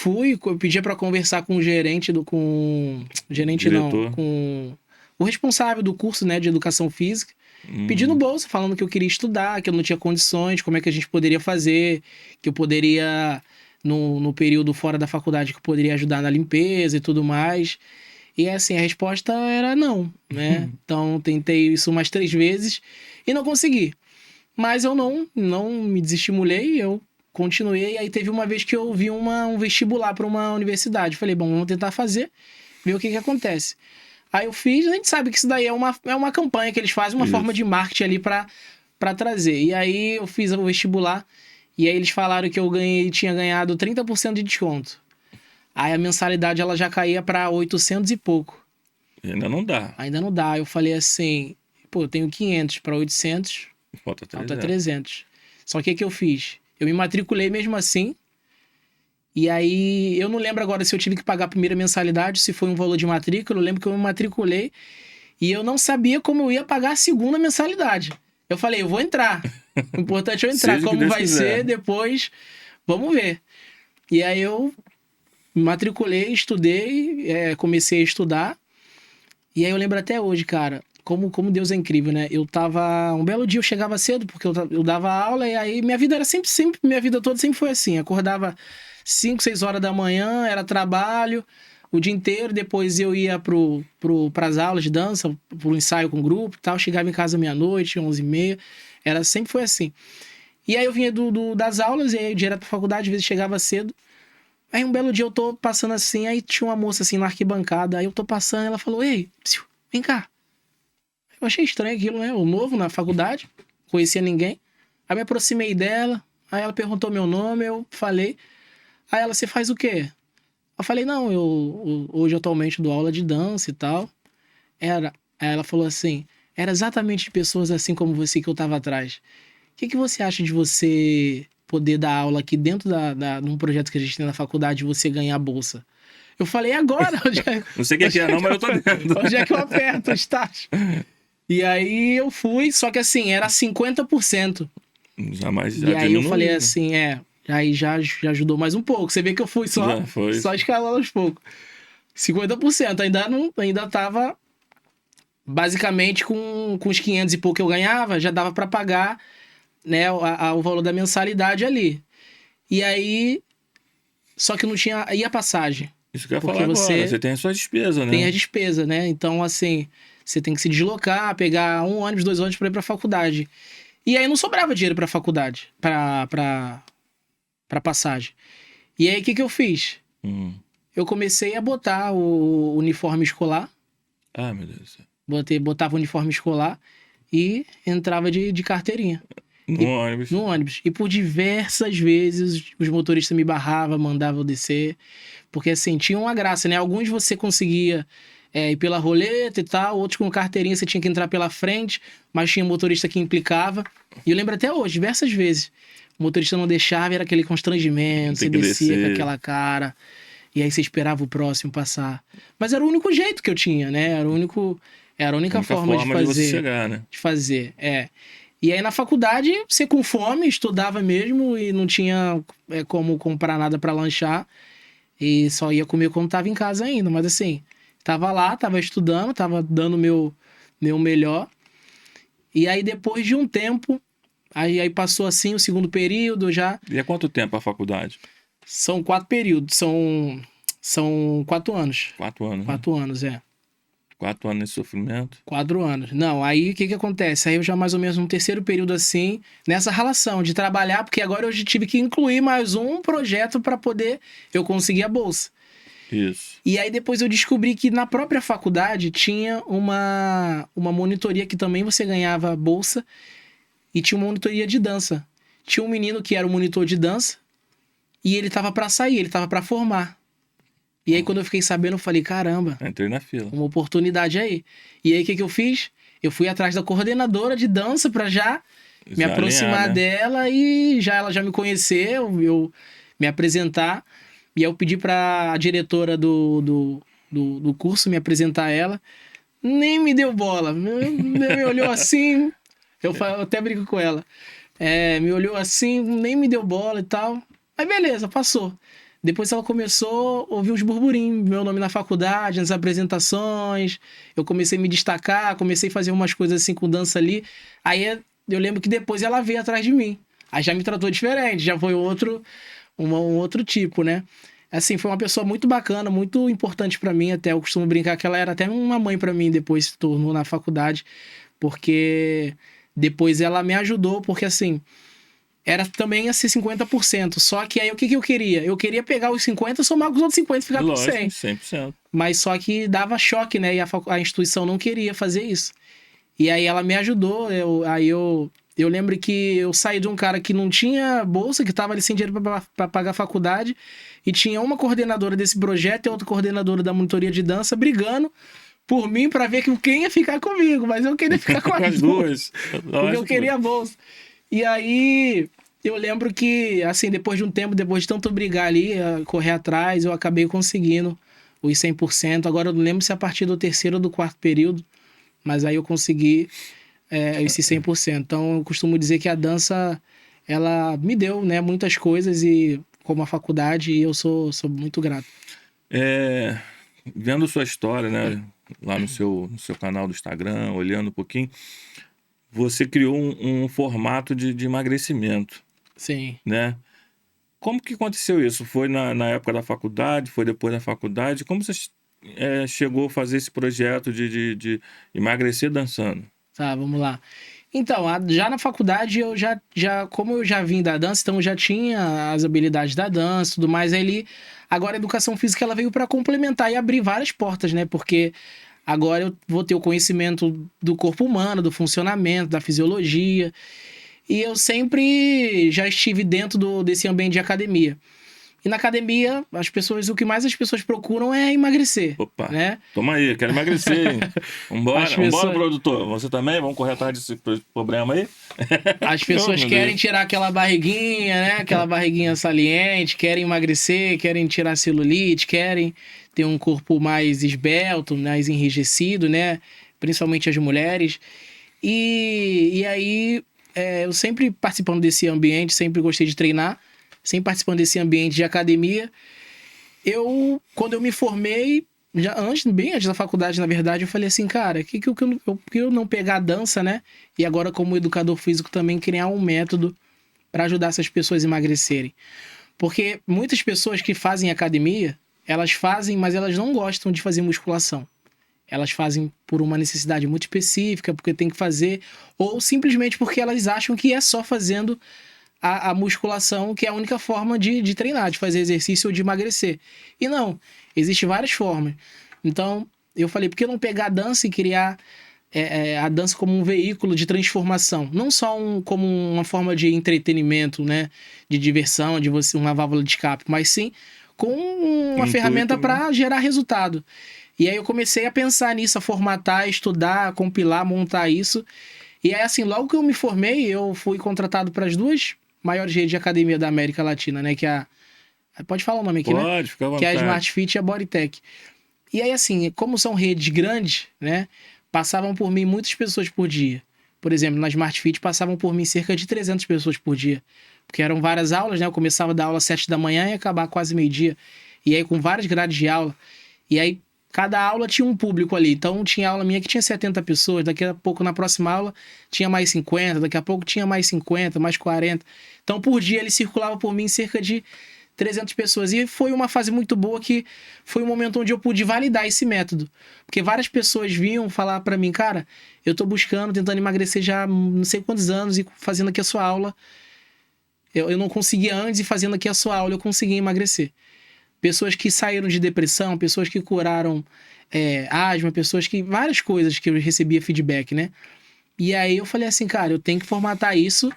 pedia pra conversar com o gerente Diretor. com o responsável do curso, né, de educação física, pedindo bolsa, falando que eu queria estudar, que eu não tinha condições, como é que a gente poderia fazer, que eu poderia, no período fora da faculdade, que eu poderia ajudar na limpeza e tudo mais. E assim, a resposta era não, né? Então, tentei isso umas 3 vezes e não consegui. Mas eu não me desestimulei, eu continuei. E aí teve uma vez que eu vi um vestibular para uma universidade. Falei, bom, vamos tentar fazer, ver o que acontece. Aí eu fiz, a gente sabe que isso daí é uma campanha que eles fazem, uma forma de marketing ali para trazer. E aí eu fiz o vestibular e aí eles falaram que eu tinha ganhado 30% de desconto. Aí a mensalidade ela já caía para 800 e pouco. Ainda não dá. Ainda não dá. Eu falei assim, pô, eu tenho 500 para 800, falta 300. Só que o que eu fiz? Eu me matriculei mesmo assim. E aí, eu não lembro agora se eu tive que pagar a primeira mensalidade, se foi um valor de matrícula. Eu lembro que eu me matriculei e eu não sabia como eu ia pagar a segunda mensalidade. Eu falei, eu vou entrar. O importante é eu entrar. Como vai ser, depois, vamos ver. E aí eu me matriculei, estudei, comecei a estudar. E aí eu lembro até hoje, cara, como Deus é incrível, né? Um belo dia eu chegava cedo, porque eu dava aula, e aí minha vida era sempre, minha vida toda sempre foi assim. Acordava 5, 6 horas da manhã, era trabalho o dia inteiro, depois eu ia pras aulas de dança, pro ensaio com o grupo e tal, chegava em casa meia-noite, 11h30, sempre foi assim. E aí eu vinha das aulas, e aí direto pra faculdade, às vezes chegava cedo. Aí um belo dia eu tô passando assim, aí tinha uma moça assim na arquibancada, aí eu tô passando, ela falou, ei, vem cá. Eu achei estranho aquilo, né? O novo na faculdade, conhecia ninguém. Aí me aproximei dela, aí ela perguntou meu nome, eu falei. Aí ela, você faz o quê? Eu falei, não, eu hoje atualmente dou aula de dança e tal. Aí ela falou assim, era exatamente de pessoas assim como você que eu tava atrás. O que você acha de você poder dar aula aqui dentro num projeto que a gente tem na faculdade e você ganhar a bolsa? Eu falei, agora? Não sei o que é não, mas eu tô dentro. Onde é que eu aperto o estágio? E aí eu fui, só que assim, era 50%. Jamais já E aí diminuiu, eu falei assim, aí já ajudou mais um pouco. Você vê que eu fui só escalando aos poucos. 50%, ainda tava basicamente com os 500 e pouco que eu ganhava, já dava para pagar, né, o valor da mensalidade ali. E aí, só que não tinha, e a passagem? Isso que eu ia falar agora, você tem as suas despesas, né? Tem a despesa, né? Então, assim, você tem que se deslocar, pegar 1 ônibus, 2 ônibus pra ir pra faculdade. E aí não sobrava dinheiro pra faculdade, pra passagem. E aí, o que eu fiz? Eu comecei a botar o uniforme escolar. Ah, meu Deus do céu. Botava o uniforme escolar e entrava de carteirinha. No ônibus. No ônibus. E por diversas vezes os motoristas me barravam, mandavam eu descer. Porque assim, tinha uma graça, né? Alguns você conseguia ir pela roleta e tal, outros com carteirinha você tinha que entrar pela frente, mas tinha motorista que implicava. E eu lembro até hoje, diversas vezes. O motorista não deixava, era aquele constrangimento, você descia com aquela cara. E aí você esperava o próximo passar. Mas era o único jeito que eu tinha, né? Era a única forma de fazer. Você chegar, né? De fazer, E aí na faculdade, você com fome, estudava mesmo e não tinha como comprar nada pra lanchar. E só ia comer quando tava em casa ainda. Mas assim, tava lá, tava estudando, tava dando meu melhor. E aí depois de um tempo, Aí passou assim o segundo período já. E há quanto tempo a faculdade? São 4 períodos, são 4 anos. 4 anos. 4 anos, é. 4 anos de sofrimento? 4 anos. Não, aí o que acontece? Aí eu já mais ou menos no terceiro período assim, nessa relação de trabalhar, porque agora eu tive que incluir mais um projeto para poder eu conseguir a bolsa. Isso. E aí depois eu descobri que na própria faculdade tinha uma monitoria que também você ganhava bolsa e tinha uma monitoria de dança. Tinha um menino que era o monitor de dança e ele tava para sair, ele tava para formar. E aí, quando eu fiquei sabendo, eu falei, caramba... Entrei na fila. Uma oportunidade aí. E aí, o que eu fiz? Eu fui atrás da coordenadora de dança pra já me aproximar dela e ela já me conhecer, eu me apresentar. E aí eu pedi pra diretora do curso me apresentar ela. Nem me deu bola. Me olhou assim... Eu até brinco com ela. Me olhou assim, nem me deu bola e tal. Aí, beleza, passou. Depois ela começou a ouvir uns burburinhos, meu nome na faculdade, nas apresentações. Eu comecei a me destacar, comecei a fazer umas coisas assim com dança ali. Aí eu lembro que depois ela veio atrás de mim. Aí já me tratou diferente, já foi um outro tipo, né? Assim, foi uma pessoa muito bacana, muito importante pra mim até. Eu costumo brincar que ela era até uma mãe pra mim depois se tornou na faculdade. Porque depois ela me ajudou, porque assim... Era também assim 50%. Só que aí o que eu queria? Eu queria pegar os 50%, somar com os outros 50% e ficar com 100%. 100%. Mas só que dava choque, né? E a instituição não queria fazer isso. E aí ela me ajudou. Eu lembro que eu saí de um cara que não tinha bolsa, que tava ali sem dinheiro para pagar a faculdade. E tinha uma coordenadora desse projeto e outra coordenadora da monitoria de dança brigando por mim para ver quem ia ficar comigo. Mas eu queria ficar com as duas. Porque eu queria a bolsa. E aí, eu lembro que, assim, depois de um tempo, depois de tanto brigar ali, correr atrás, eu acabei conseguindo os 100%. Agora, eu não lembro se a partir do terceiro ou do quarto período, mas aí eu consegui esse 100%. Então, eu costumo dizer que a dança, ela me deu, né, muitas coisas, e como a faculdade, e eu sou muito grato. Vendo sua história, né, lá no seu canal do Instagram, olhando um pouquinho... Você criou um formato de emagrecimento. Sim. Né? Como que aconteceu isso? Foi na época da faculdade? Foi depois da faculdade? Como você chegou a fazer esse projeto de emagrecer dançando? Tá, vamos lá. Então, já na faculdade, eu como eu já vim da dança, então eu já tinha as habilidades da dança e tudo mais. Agora a educação física ela veio para complementar e abrir várias portas, né? Porque... Agora eu vou ter o conhecimento do corpo humano, do funcionamento, da fisiologia. E eu sempre já estive dentro desse ambiente de academia. E na academia, o que mais as pessoas procuram é emagrecer. Opa, né? Toma aí, quero emagrecer, hein? Vambora, produtor. Você também? Vamos correr atrás desse problema aí? As pessoas querem tirar aquela barriguinha, né? Aquela barriguinha saliente, querem emagrecer, querem tirar celulite, querem... ter um corpo mais esbelto, mais enrijecido, né? Principalmente as mulheres. E aí, eu sempre participando desse ambiente, sempre gostei de treinar, sempre participando desse ambiente de academia. Quando eu me formei, bem antes da faculdade, na verdade, eu falei assim, cara, por que eu não pegar a dança, né? E agora, como educador físico, também criar um método para ajudar essas pessoas a emagrecerem. Porque muitas pessoas que fazem academia, elas fazem, mas elas não gostam de fazer musculação. Elas fazem por uma necessidade muito específica, porque tem que fazer, ou simplesmente porque elas acham que é só fazendo a musculação que é a única forma de treinar, de fazer exercício ou de emagrecer. E não, existem várias formas. Então, eu falei, por que não pegar a dança e criar a dança como um veículo de transformação? Não só como uma forma de entretenimento, né? De diversão, uma válvula de escape, mas sim com uma ferramenta para gerar resultado. E aí eu comecei a pensar nisso, a formatar, a estudar, a compilar, montar isso. E aí, assim, logo que eu me formei, eu fui contratado para as 2 maiores redes de academia da América Latina, né? Que é pode falar o nome aqui, pode, né? Pode, fica à vontade. Que é a Smart Fit e a Bodytech. E aí, assim, como são redes grandes, né? Passavam por mim muitas pessoas por dia. Por exemplo, na Smart Fit passavam por mim cerca de 300 pessoas por dia. Porque eram várias aulas, né? Eu começava a dar aula às 7 da manhã e ia acabar quase meio-dia. E aí com várias grades de aula. E aí, cada aula tinha um público ali. Então tinha aula minha que tinha 70 pessoas, daqui a pouco na próxima aula tinha mais 50, daqui a pouco tinha mais 50, mais 40. Então por dia ele circulava por mim cerca de 300 pessoas. E foi uma fase muito boa, que foi um momento onde eu pude validar esse método. Porque várias pessoas vinham falar pra mim, cara, eu tô buscando, tentando emagrecer já há não sei quantos anos e fazendo aqui a sua aula. Eu não conseguia antes, e fazendo aqui a sua aula eu consegui emagrecer. Pessoas que saíram de depressão, pessoas que curaram asma, pessoas que... várias coisas que eu recebia feedback, né? E aí eu falei assim, cara, eu tenho que formatar isso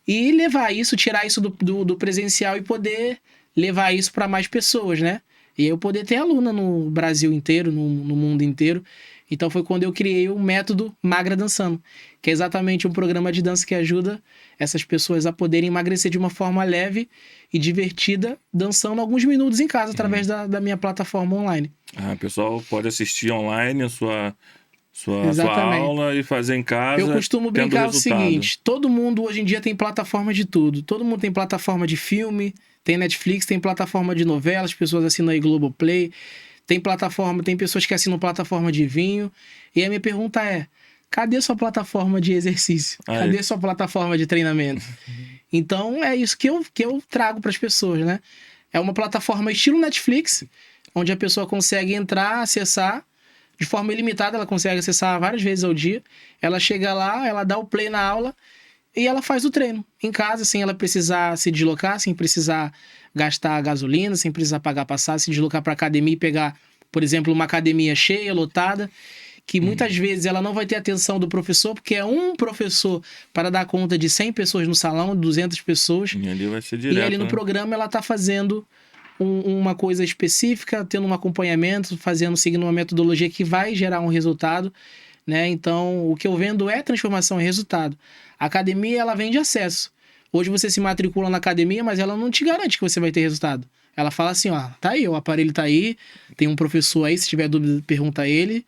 e levar isso, tirar isso do presencial e poder levar isso para mais pessoas, né? E eu poder ter aluna no Brasil inteiro, no mundo inteiro. Então foi quando eu criei o método Magra Dançando, que é exatamente um programa de dança que ajuda essas pessoas a poderem emagrecer de uma forma leve e divertida, dançando alguns minutos em casa, através da minha plataforma online. O pessoal pode assistir online a sua aula e fazer em casa. Eu costumo brincar o seguinte: todo mundo hoje em dia tem plataforma de tudo. Todo mundo tem plataforma de filme, tem Netflix, tem plataforma de novelas, pessoas assinam aí Globoplay, tem pessoas que assinam plataforma de vinho. E a minha pergunta é: cadê sua plataforma de exercício? Cadê sua plataforma de treinamento? Então é isso que eu trago para as pessoas, né? É uma plataforma estilo Netflix, onde a pessoa consegue entrar, acessar de forma ilimitada, ela consegue acessar várias vezes ao dia. Ela chega lá, ela dá o play na aula e ela faz o treino em casa, sem ela precisar se deslocar, sem precisar gastar gasolina, sem precisar pagar passagem, se deslocar para academia e pegar, por exemplo, uma academia cheia, lotada, que muitas vezes ela não vai ter atenção do professor, porque é um professor para dar conta de 100 pessoas no salão, 200 pessoas. E ali vai ser direto, e ali no programa ela está fazendo uma coisa específica, tendo um acompanhamento, seguindo uma metodologia que vai gerar um resultado, né? Então, o que eu vendo é transformação e resultado. A academia, ela vende acesso. Hoje você se matricula na academia, mas ela não te garante que você vai ter resultado. Ela fala assim, ó, tá aí, o aparelho tá aí, tem um professor aí, se tiver dúvida, pergunta a ele,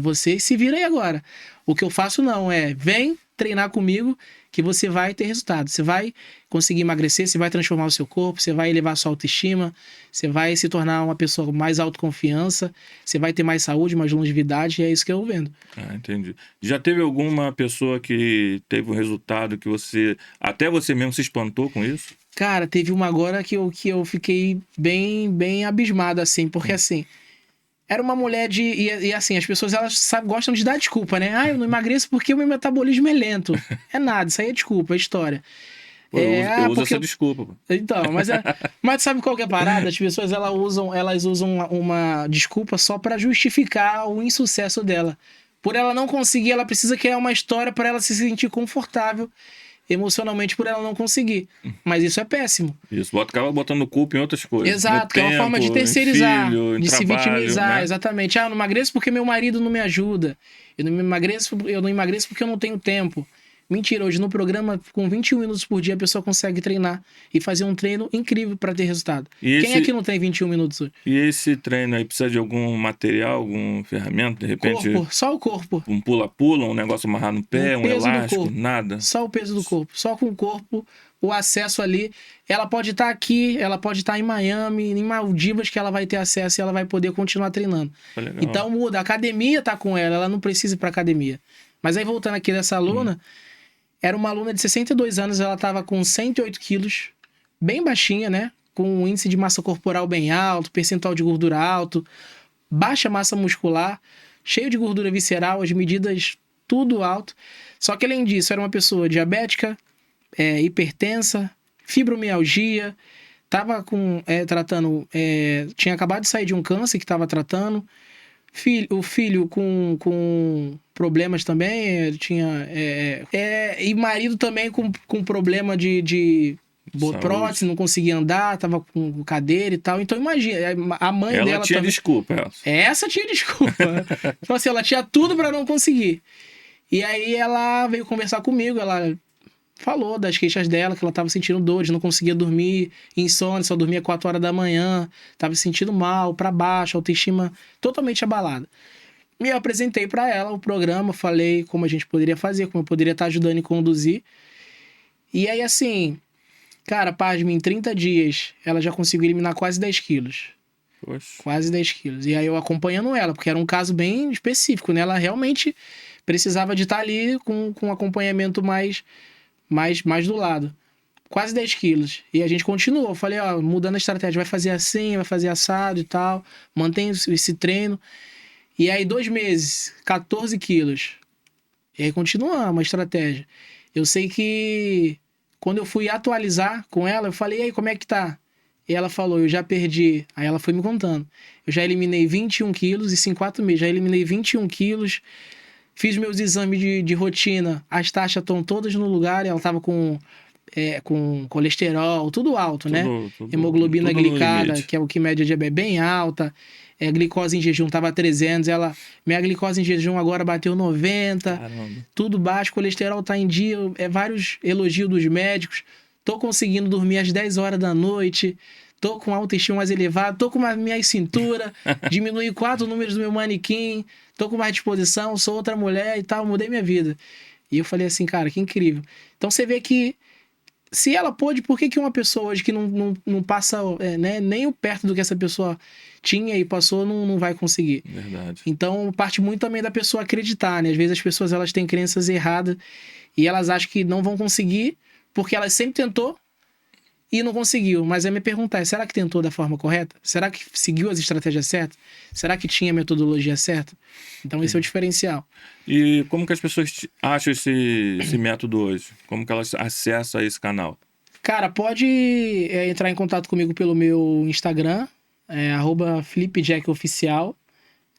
você se vira aí agora. O que eu faço não, vem treinar comigo que você vai ter resultado. Você vai conseguir emagrecer, você vai transformar o seu corpo, você vai elevar a sua autoestima, você vai se tornar uma pessoa com mais autoconfiança, você vai ter mais saúde, mais longevidade, e é isso que eu vendo. Entendi. Já teve alguma pessoa que teve um resultado que até você mesmo se espantou com isso? Cara, teve uma agora que eu fiquei bem abismado, assim, porque assim... Era uma mulher E assim, as pessoas, elas gostam de dar desculpa, né? Eu não emagreço porque o meu metabolismo é lento. É nada, isso aí é desculpa, é história. Eu uso essa desculpa. Então, mas sabe qual que é a parada? As pessoas, elas usam uma desculpa só pra justificar o insucesso dela. Por ela não conseguir, ela precisa criar uma história pra ela se sentir confortável emocionalmente, por ela não conseguir. Mas isso é péssimo. Isso, acaba botando culpa em outras coisas. Exato, que é uma forma de terceirizar, filho, de trabalho, se vitimizar, né? exatamente. Eu não emagreço porque meu marido não me ajuda. Eu não emagreço porque eu não tenho tempo. Mentira, hoje no programa, com 21 minutos por dia, a pessoa consegue treinar e fazer um treino incrível para ter resultado. Quem é que não tem 21 minutos hoje? E esse treino aí precisa de algum material, algum ferramenta, de repente? Só o corpo. Um pula-pula, um negócio amarrar no pé, um elástico, nada? Só o peso do corpo. Só com o corpo, o acesso ali. Ela pode estar aqui, ela pode estar em Miami, em Maldivas, que ela vai ter acesso e ela vai poder continuar treinando. Então muda. A academia tá com ela não precisa ir pra academia. Mas aí voltando aqui dessa aluna... Era uma aluna de 62 anos, ela estava com 108 quilos, bem baixinha, né? Com um índice de massa corporal bem alto, percentual de gordura alto, baixa massa muscular, cheio de gordura visceral, as medidas tudo alto. Só que além disso, era uma pessoa diabética, hipertensa, fibromialgia, estava tinha acabado de sair de um câncer que estava tratando. O filho com problemas também, e marido também com problema de prótese, não conseguia andar, tava com cadeira e tal. Então imagina, a mãe dela... Ela tinha desculpa. Essa tinha desculpa. Então assim, ela tinha tudo para não conseguir. E aí ela veio conversar comigo, ela... falou das queixas dela, que ela estava sentindo dores, não conseguia dormir, insônia, só dormia 4 horas da manhã, estava se sentindo mal, para baixo, autoestima totalmente abalada. E eu apresentei para ela o programa, falei como a gente poderia fazer, como eu poderia estar ajudando e conduzir. E aí, assim, cara, pasme, em 30 dias, ela já conseguiu eliminar quase 10 quilos. Poxa. Quase 10 quilos. E aí eu acompanhando ela, porque era um caso bem específico, né? Ela realmente precisava de estar ali com um acompanhamento mais do lado. Quase 10 quilos. E a gente continuou. Eu falei, ó, mudando a estratégia, vai fazer assim, vai fazer assado e tal. Mantém esse treino. E aí, 2 meses, 14 quilos. E aí continuamos a estratégia. Eu sei que quando eu fui atualizar com ela, eu falei, e aí, como é que tá? E ela falou, eu já perdi. Aí ela foi me contando. Eu já eliminei 21 quilos, isso em 4 meses. Já eliminei 21 quilos. Fiz meus exames de rotina. As taxas estão todas no lugar. Ela tava com colesterol, tudo alto, né? Hemoglobina glicada, que é o que mede a diabetes, bem alta. Glicose em jejum tava 300. Minha glicose em jejum agora bateu 90. Caramba. Tudo baixo, colesterol tá em dia. Vários elogios dos médicos. Tô conseguindo dormir às 10 horas da noite. Tô com autoestima mais elevada. Tô com minha cintura. Diminui 4 números do meu manequim. Tô com mais disposição. Sou outra mulher e tal. Mudei minha vida. E eu falei assim, cara, que incrível. Então você vê que se ela pôde, por que uma pessoa hoje que não passa nem o perto do que essa pessoa tinha e passou não vai conseguir? Verdade. Então parte muito também da pessoa acreditar, né? Às vezes as pessoas elas têm crenças erradas e elas acham que não vão conseguir porque elas sempre tentou e não conseguiu. Mas aí me perguntar, será que tentou da forma correta? Será que seguiu as estratégias certas? Será que tinha a metodologia certa? Então esse é o diferencial. E como que as pessoas acham esse método hoje? Como que elas acessam esse canal? Cara, pode entrar em contato comigo pelo meu Instagram, @FelipeJackOficial,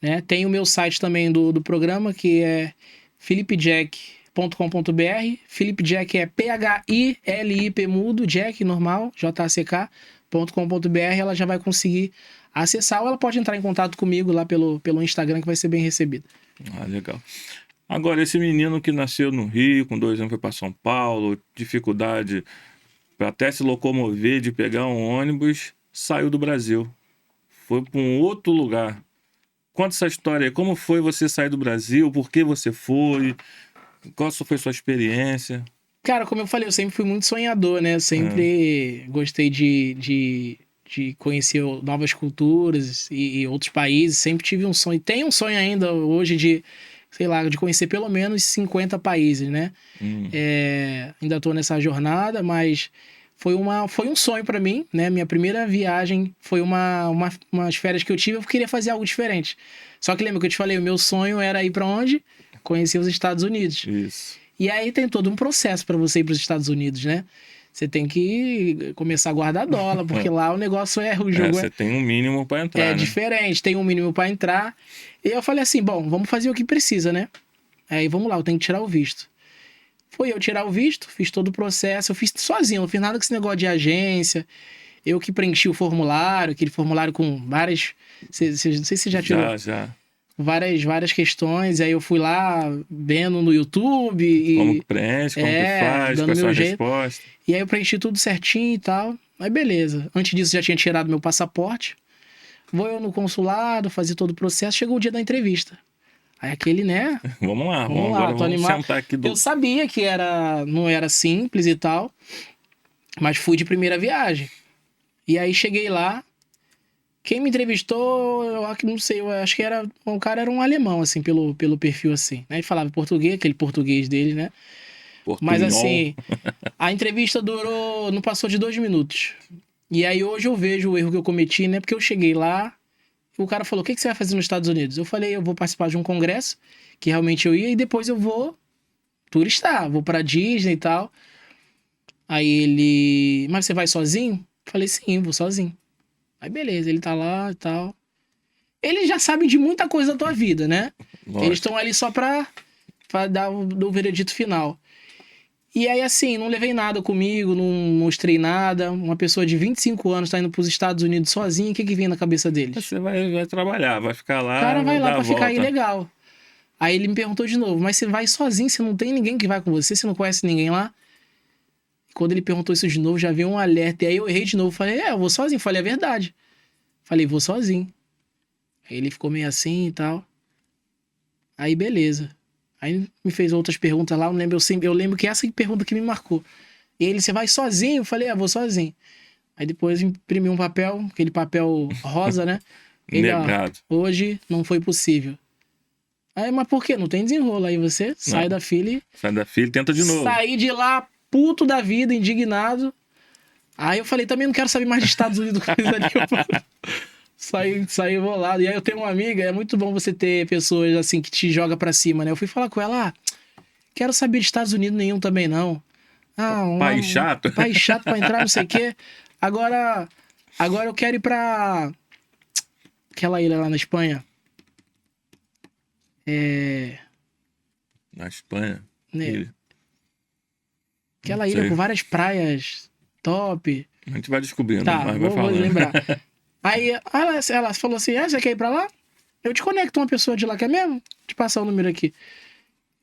né? Tem o meu site também do programa, que é philipjack.com.br. Felipe Jack é PHILIP mudo, Jack normal, JACK.com.br. Ela já vai conseguir acessar, ou ela pode entrar em contato comigo lá pelo Instagram, que vai ser bem recebida. Ah, legal. Agora, esse menino que nasceu no Rio, com 2 anos foi para São Paulo, dificuldade para até se locomover, de pegar um ônibus, saiu do Brasil. Foi para um outro lugar. Conta essa história aí. Como foi você sair do Brasil? Por que você foi? Qual foi sua experiência? Cara, como eu falei, eu sempre fui muito sonhador, né? Eu sempre gostei de conhecer novas culturas e outros países. Sempre tive um sonho. Tenho um sonho ainda hoje de conhecer pelo menos 50 países, né? Ainda tô nessa jornada, mas foi um sonho para mim, né? Minha primeira viagem foi umas férias que eu tive, eu queria fazer algo diferente. Só que lembra que eu te falei, o meu sonho era ir para onde? Conhecer os Estados Unidos. Isso. E aí tem todo um processo para você ir para os Estados Unidos, né? Você tem que começar a guardar dólar, porque lá o negócio o jogo você tem um mínimo para entrar, né? Diferente, tem um mínimo para entrar. E eu falei assim, bom, vamos fazer o que precisa, né? Aí vamos lá, eu tenho que tirar o visto. Foi eu tirar o visto, fiz todo o processo, eu fiz sozinho, não fiz nada com esse negócio de agência. Eu que preenchi o formulário, aquele formulário com várias... Não sei se você já tirou. Já. Várias questões, aí eu fui lá vendo no YouTube e... Como que preenche, como que faz, qual é a sua resposta. E aí eu preenchi tudo certinho e tal. Aí beleza. Antes disso já tinha tirado meu passaporte. Vou eu no consulado, fazer todo o processo. Chegou o dia da entrevista. Aí aquele, né? Vamos lá, agora vamos sentar aqui. Eu sabia que não era simples e tal, mas fui de primeira viagem. E aí cheguei lá. Quem me entrevistou, eu não sei, eu acho que o cara era um alemão, assim, pelo perfil, assim, né? Ele falava português, aquele português dele, né? Portunhol. Mas, assim, a entrevista não passou de 2 minutos. E aí, hoje eu vejo o erro que eu cometi, né? Porque eu cheguei lá, o cara falou, o que você vai fazer nos Estados Unidos? Eu falei, eu vou participar de um congresso, que realmente eu ia, e depois eu vou turistar, vou pra Disney e tal. Aí ele, mas você vai sozinho? Eu falei, sim, vou sozinho. Aí beleza, ele tá lá e tal. Eles já sabem de muita coisa da tua vida, né? Lógico. Eles estão ali só pra dar o veredito final. E aí, assim, não levei nada comigo, não mostrei nada. Uma pessoa de 25 anos tá indo pros Estados Unidos sozinha, o que vem na cabeça deles? Você vai trabalhar, vai ficar lá. O cara vai lá pra ficar ilegal. Aí ele me perguntou de novo, mas você vai sozinho, você não tem ninguém que vai com você não conhece ninguém lá? Quando ele perguntou isso de novo, já veio um alerta. E aí eu errei de novo. Falei, eu vou sozinho. Falei a verdade. Falei, vou sozinho. Aí ele ficou meio assim e tal. Aí beleza. Aí me fez outras perguntas lá. Eu lembro que essa pergunta que me marcou. E ele, você vai sozinho? Eu falei, vou sozinho. Aí depois imprimi um papel, aquele papel rosa, né? Ele, ó, hoje não foi possível. Aí, mas por quê? Não tem desenrolo. Aí você sai da fila e... Sai da fila e tenta de novo. Saí de lá, puto da vida, indignado. Aí eu falei, também não quero saber mais de Estados Unidos. Coisa ali. Saí enrolado. E aí eu tenho uma amiga, é muito bom você ter pessoas assim que te joga pra cima, né? Eu fui falar com ela, quero saber de Estados Unidos nenhum também não. País chato. País chato pra entrar, não sei o quê. Agora eu quero ir pra aquela ilha lá na Espanha. Na Espanha? Né? Aquela ilha com várias praias top. A gente vai descobrindo, tá, mas vou lembrar. Aí ela falou assim, você quer ir pra lá? Eu te conecto uma pessoa de lá, quer mesmo? Te passar o número aqui.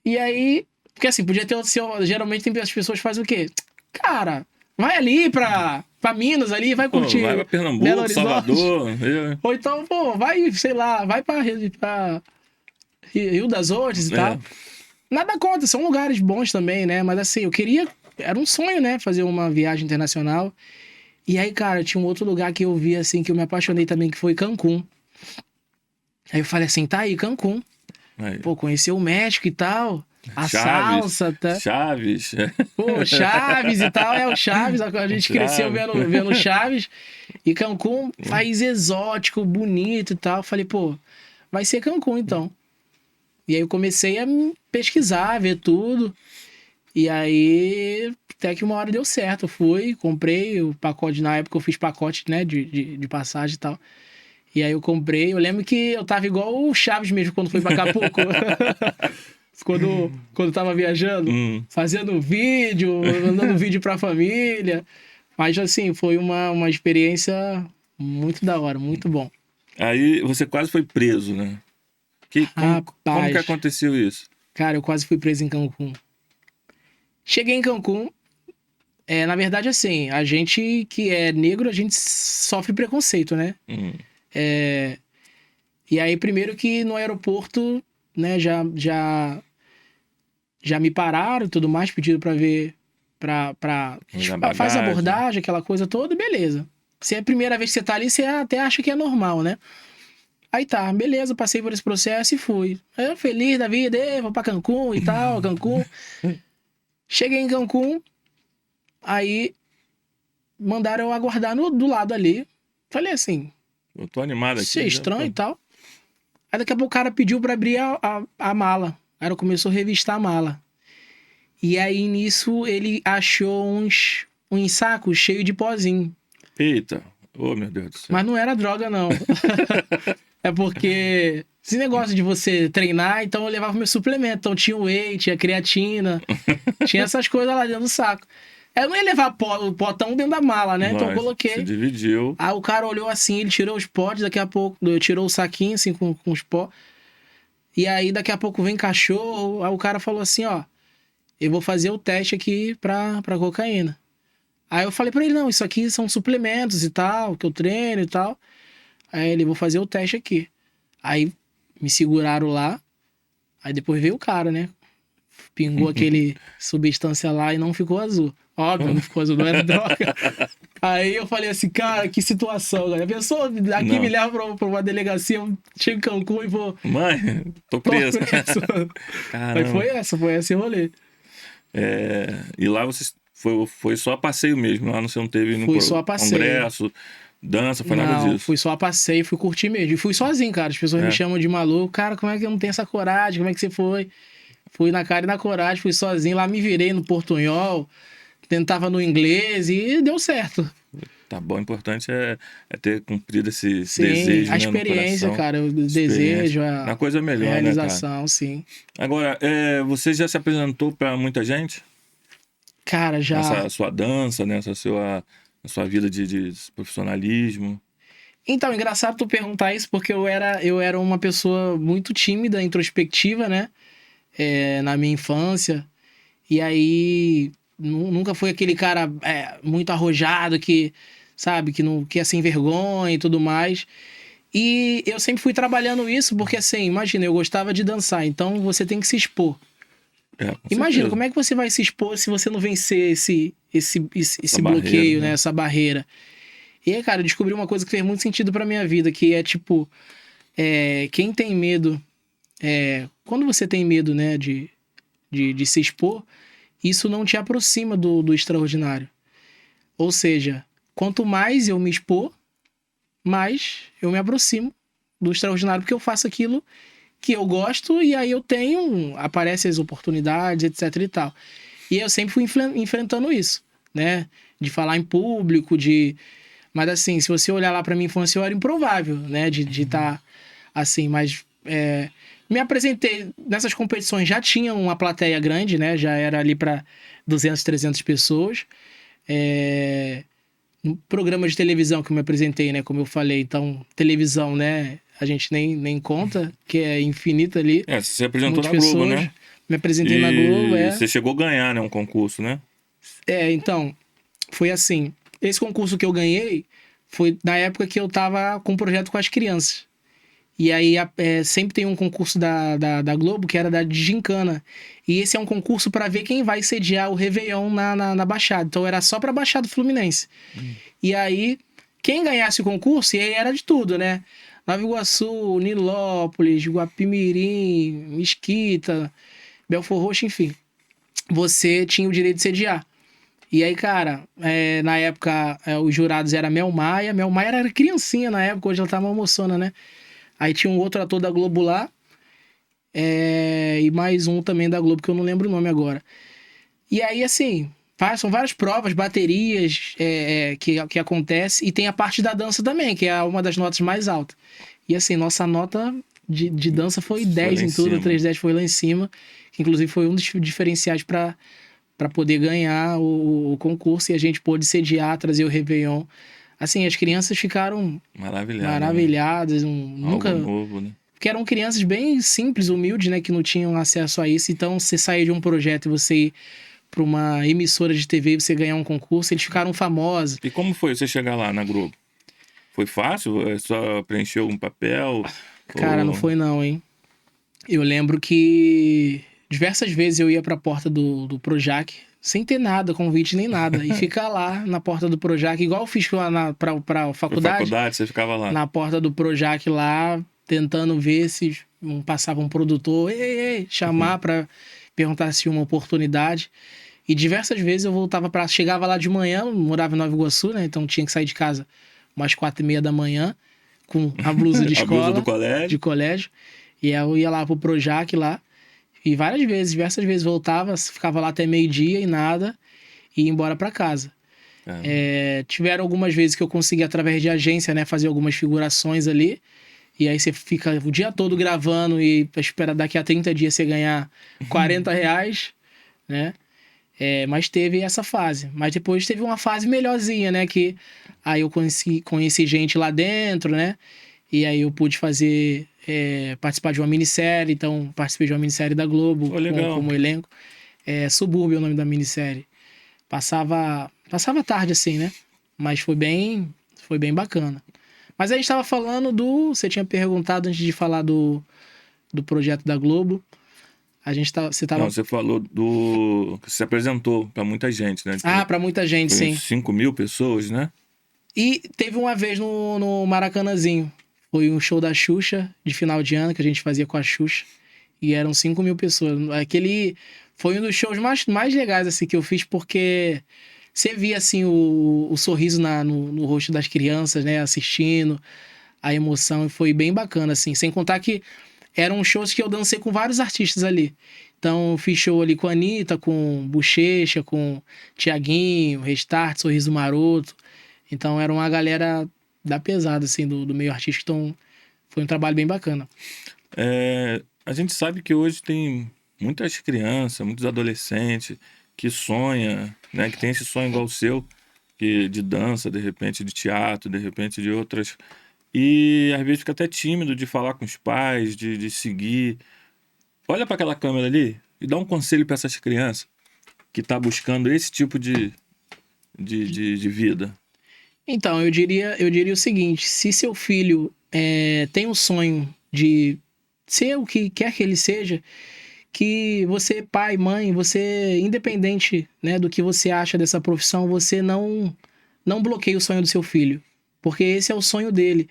E aí, porque assim, podia ter geralmente tem as pessoas que fazem o quê? Cara, vai ali pra Minas ali, vai curtir. Vai pra Pernambuco, Salvador. Ou então, vai, sei lá, vai pra Rio das Ostras e tal. Nada contra, são lugares bons também, né? Mas assim, era um sonho, né? Fazer uma viagem internacional. E aí, cara, tinha um outro lugar que eu vi, assim, que eu me apaixonei também, que foi Cancún. Aí eu falei assim, tá aí, Cancún. Aí. Pô, conheceu o México e tal. A salsa, tá? Chaves. Pô, Chaves e tal, o Chaves. A gente cresceu vendo Chaves. E Cancún, país exótico, bonito e tal. Falei, pô, vai ser Cancún então. E aí eu comecei a pesquisar, ver tudo. E aí, até que uma hora deu certo. Eu fui, comprei o pacote. Na época eu fiz pacote, né, de passagem e tal. E aí eu comprei. Eu lembro que eu tava igual o Chaves mesmo quando foi pra Acapulco. quando eu tava viajando, fazendo vídeo, mandando vídeo pra família. Mas assim, foi uma experiência muito da hora, muito bom. Aí você quase foi preso, né? Como que aconteceu isso? Cara, eu quase fui preso em Cancún. Cheguei em Cancún. Na verdade, assim, a gente que é negro, a gente sofre preconceito, né? E aí, primeiro que no aeroporto, né, já me pararam e tudo mais, pediram pra ver, faz abordagem, aquela coisa toda, beleza. Se é a primeira vez que você tá ali, você até acha que é normal, né? Aí tá, beleza, passei por esse processo e fui. Eu feliz da vida, vou pra Cancún e tal, Cancún. Cheguei em Cancún, aí mandaram eu aguardar do lado ali. Falei assim... Eu tô animado aqui. Isso é estranho e tal. Aí daqui a pouco o cara pediu pra abrir a mala. Aí eu começou a revistar a mala. E aí nisso ele achou uns sacos cheios de pozinho. Eita, meu Deus do céu. Mas não era droga, não. É porque esse negócio de você treinar, então eu levava meu suplemento. Então tinha whey, tinha creatina, tinha essas coisas lá dentro do saco. Eu não ia levar o potão dentro da mala, né? Então eu coloquei. Você dividiu. Aí o cara olhou assim, ele tirou os potes, daqui a pouco tirou o saquinho assim com os pó. E aí daqui a pouco vem cachorro. Aí o cara falou assim, eu vou fazer o teste aqui pra cocaína. Aí eu falei pra ele, não, isso aqui são suplementos e tal, que eu treino e tal. Aí ele, vou fazer o teste aqui. Aí me seguraram lá. Aí depois veio o cara, né? Pingou aquele substância lá e não ficou azul. Óbvio, não ficou azul, não era droga. Aí eu falei assim, cara, que situação, cara. A pessoa aqui me leva pra uma delegacia, eu chego em Cancún e vou... Mãe, tô preso. Aí foi esse rolê. E lá você foi só a passeio mesmo, lá você não teve congresso, dança, foi nada disso? Não, fui só a passeio, fui curtir mesmo. E fui sozinho, cara. As pessoas me chamam de maluco. Cara, como é que eu não tenho essa coragem? Como é que você foi? Fui na cara e na coragem, fui sozinho. Lá me virei no portunhol, tentava no inglês e deu certo. Tá bom, o importante é ter cumprido esse desejo, a experiência, cara, o desejo, a coisa melhor, realização, né, sim. Agora, você já se apresentou pra muita gente? Cara, já. Nessa sua dança, nessa sua vida de profissionalismo? Então, engraçado tu perguntar isso, porque eu era uma pessoa muito tímida, introspectiva, né? Na minha infância. E aí, nunca fui aquele cara muito arrojado que, sabe, que é sem vergonha e tudo mais. E eu sempre fui trabalhando isso, porque assim, imagina, eu gostava de dançar, então você tem que se expor. Imagina, como é que você vai se expor se você não vencer esse bloqueio, né? Essa barreira. E aí, cara, eu descobri uma coisa que fez muito sentido pra minha vida, que é tipo, quem tem medo, quando você tem medo, né, de se expor, isso não te aproxima do extraordinário. Ou seja, quanto mais eu me expor, mais eu me aproximo do extraordinário, porque eu faço aquilo que eu gosto e aí aparecem as oportunidades, etc e tal. E eu sempre fui enfrentando isso, né? De falar em público, Mas assim, se você olhar lá pra minha infância, eu era improvável, né? De estar assim, mas... Me apresentei nessas competições, já tinha uma plateia grande, né? Já era ali pra 200, 300 pessoas. No programa de televisão que eu me apresentei, né? Como eu falei, então, televisão, né? A gente nem conta, que é infinita ali. Você se apresentou na pessoas. Globo, né? Me apresentei na Globo, Você chegou a ganhar, né? Um concurso, né? Então, foi assim. Esse concurso que eu ganhei foi na época que eu tava com um projeto com as crianças. E aí sempre tem um concurso da Globo que era da Gincana. E esse é um concurso para ver quem vai sediar o Réveillon na Baixada. Então era só pra Baixada Fluminense. E aí, quem ganhasse o concurso, e aí era de tudo, né? Nova Iguaçu, Nilópolis, Guapimirim, Mesquita, Belfor Roxo, enfim. Você tinha o direito de sediar. E aí, cara, na época, os jurados eram Mel Maia. Mel Maia era criancinha na época, hoje ela tá uma moçona, né? Aí tinha um outro ator da Globo lá. E mais um também da Globo, que eu não lembro o nome agora. E aí, assim, são várias provas, baterias que acontece. E tem a parte da dança também, que é uma das notas mais altas. E assim, nossa nota de dança foi 10 em tudo, 310 foi lá em cima. Que inclusive foi um dos diferenciais para poder ganhar o concurso. E a gente pôde sediar, trazer o Réveillon. Assim, as crianças ficaram maravilhadas. Né? Nunca... Algo novo, né? Porque eram crianças bem simples, humildes, né? Que não tinham acesso a isso. Então, você sair de um projeto e você ir para uma emissora de TV e você ganhar um concurso, eles ficaram famosos. E como foi você chegar lá na Globo? Foi fácil? Só preencheu um papel? Cara, não foi não, hein? Eu lembro que diversas vezes eu ia para a porta do Projac, sem ter nada, convite nem nada. E ficar lá na porta do Projac, igual eu fiz pra faculdade. Na faculdade, você ficava lá? Na porta do Projac lá, tentando ver se passava um produtor, chamar pra perguntar se tinha uma oportunidade. E diversas vezes eu chegava lá de manhã, eu morava em Nova Iguaçu, né? Então tinha que sair de casa umas 4:30 da manhã, com a blusa de escola. A blusa do colégio. De colégio. E aí eu ia lá pro Projac lá. E diversas vezes voltava, ficava lá até meio-dia e nada, e ia embora para casa. Tiveram algumas vezes que eu consegui, através de agência, né, fazer algumas figurações ali. E aí você fica o dia todo gravando e espera daqui a 30 dias você ganhar R$40, né? Mas teve essa fase. Mas depois teve uma fase melhorzinha, né? Que aí eu conheci gente lá dentro, né? E aí eu pude participar de uma minissérie. Então participei de uma minissérie da Globo como elenco. Subúrbio é o nome da minissérie. Passava tarde assim, né? Mas foi bem bacana. Mas a gente tava falando você tinha perguntado antes de falar do projeto da Globo. Você falou que se apresentou pra muita gente, né? Pra muita gente, sim. 5.000 pessoas, né? E teve uma vez no Maracanãzinho. Foi um show da Xuxa, de final de ano, que a gente fazia com a Xuxa. E eram 5.000 pessoas. Aquele foi um dos shows mais legais, assim, que eu fiz, porque você via, assim, o sorriso no rosto das crianças, né? Assistindo, a emoção. E foi bem bacana, assim. Sem contar que eram shows que eu dancei com vários artistas ali. Então, eu fiz show ali com a Anitta, com Bochecha, com Thiaguinho, Restart, Sorriso Maroto. Então, era uma galera da pesada, assim, do meio artístico. Então, foi um trabalho bem bacana. A gente sabe que hoje tem muitas crianças, muitos adolescentes que sonham, né? Que tem esse sonho igual o seu, de dança, de repente de teatro, de repente de outras... E às vezes fica até tímido de falar com os pais, de seguir. Olha para aquela câmera ali e dá um conselho para essas crianças que tá buscando esse tipo de vida. Então, eu diria o seguinte: se seu filho tem um sonho de ser o que quer que ele seja, que você, pai, mãe, você, independente, né, do que você acha dessa profissão, você não bloqueie o sonho do seu filho. porque esse é o sonho dele.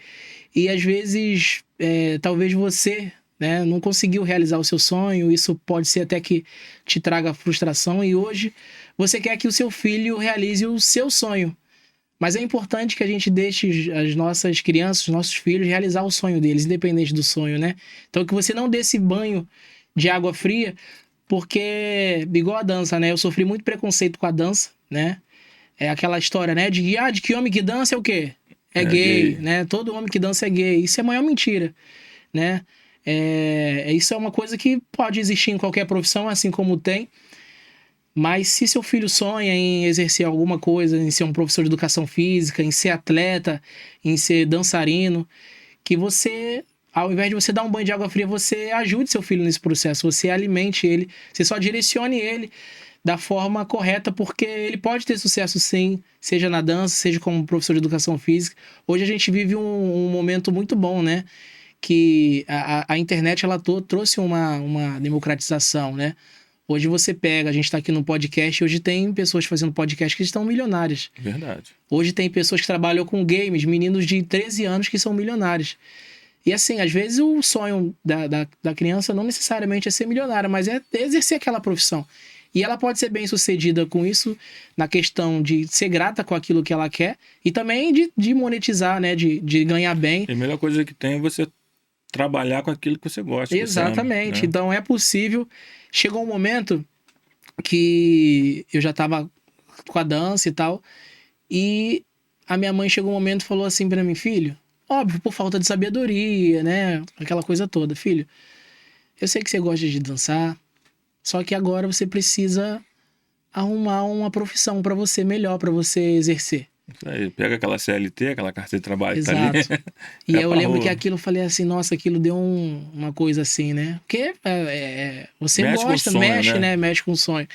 E às vezes, talvez você, né, não conseguiu realizar o seu sonho, isso pode ser até que te traga frustração, e hoje você quer que o seu filho realize o seu sonho. Mas é importante que a gente deixe as nossas crianças, os nossos filhos, realizar o sonho deles, independente do sonho, né? Então que você não dê esse banho de água fria, porque, igual a dança, né? Eu sofri muito preconceito com a dança, né? É aquela história, né? De que homem que dança é o quê? É gay, né? Todo homem que dança é gay. Isso é a maior mentira, né? Isso é uma coisa que pode existir em qualquer profissão, assim como tem. Mas se seu filho sonha em exercer alguma coisa, em ser um professor de educação física, em ser atleta, em ser dançarino, que você, ao invés de você dar um banho de água fria, você ajude seu filho nesse processo, você alimente ele, você só direcione ele da forma correta, porque ele pode ter sucesso sim, seja na dança, seja como professor de educação física. Hoje a gente vive um momento muito bom, né? Que a internet ela trouxe uma democratização, né? Hoje você pega, a gente tá aqui no podcast, hoje tem pessoas fazendo podcast que estão milionárias. Verdade. Hoje tem pessoas que trabalham com games, meninos de 13 anos que são milionários. E assim, às vezes o sonho da criança não necessariamente é ser milionária, mas é exercer aquela profissão. E ela pode ser bem sucedida com isso, na questão de ser grata com aquilo que ela quer, e também de monetizar, né, de ganhar bem. E a melhor coisa que tem é você trabalhar com aquilo que você gosta. Exatamente. Que você ama, né? Então é possível. Chegou um momento que eu já tava com a dança e tal, e a minha mãe chegou um momento e falou assim pra mim: filho, óbvio, por falta de sabedoria, né, aquela coisa toda, filho, eu sei que você gosta de dançar, só que agora você precisa arrumar uma profissão pra você melhor, pra você exercer. Isso aí, pega aquela CLT, aquela carteira de trabalho. Exato. Tá ali. E eu lembro que aquilo, eu falei assim, nossa, aquilo deu uma coisa assim, né? Porque você mexe gosta, com o sonho, mexe, né? Mexe com o sonho.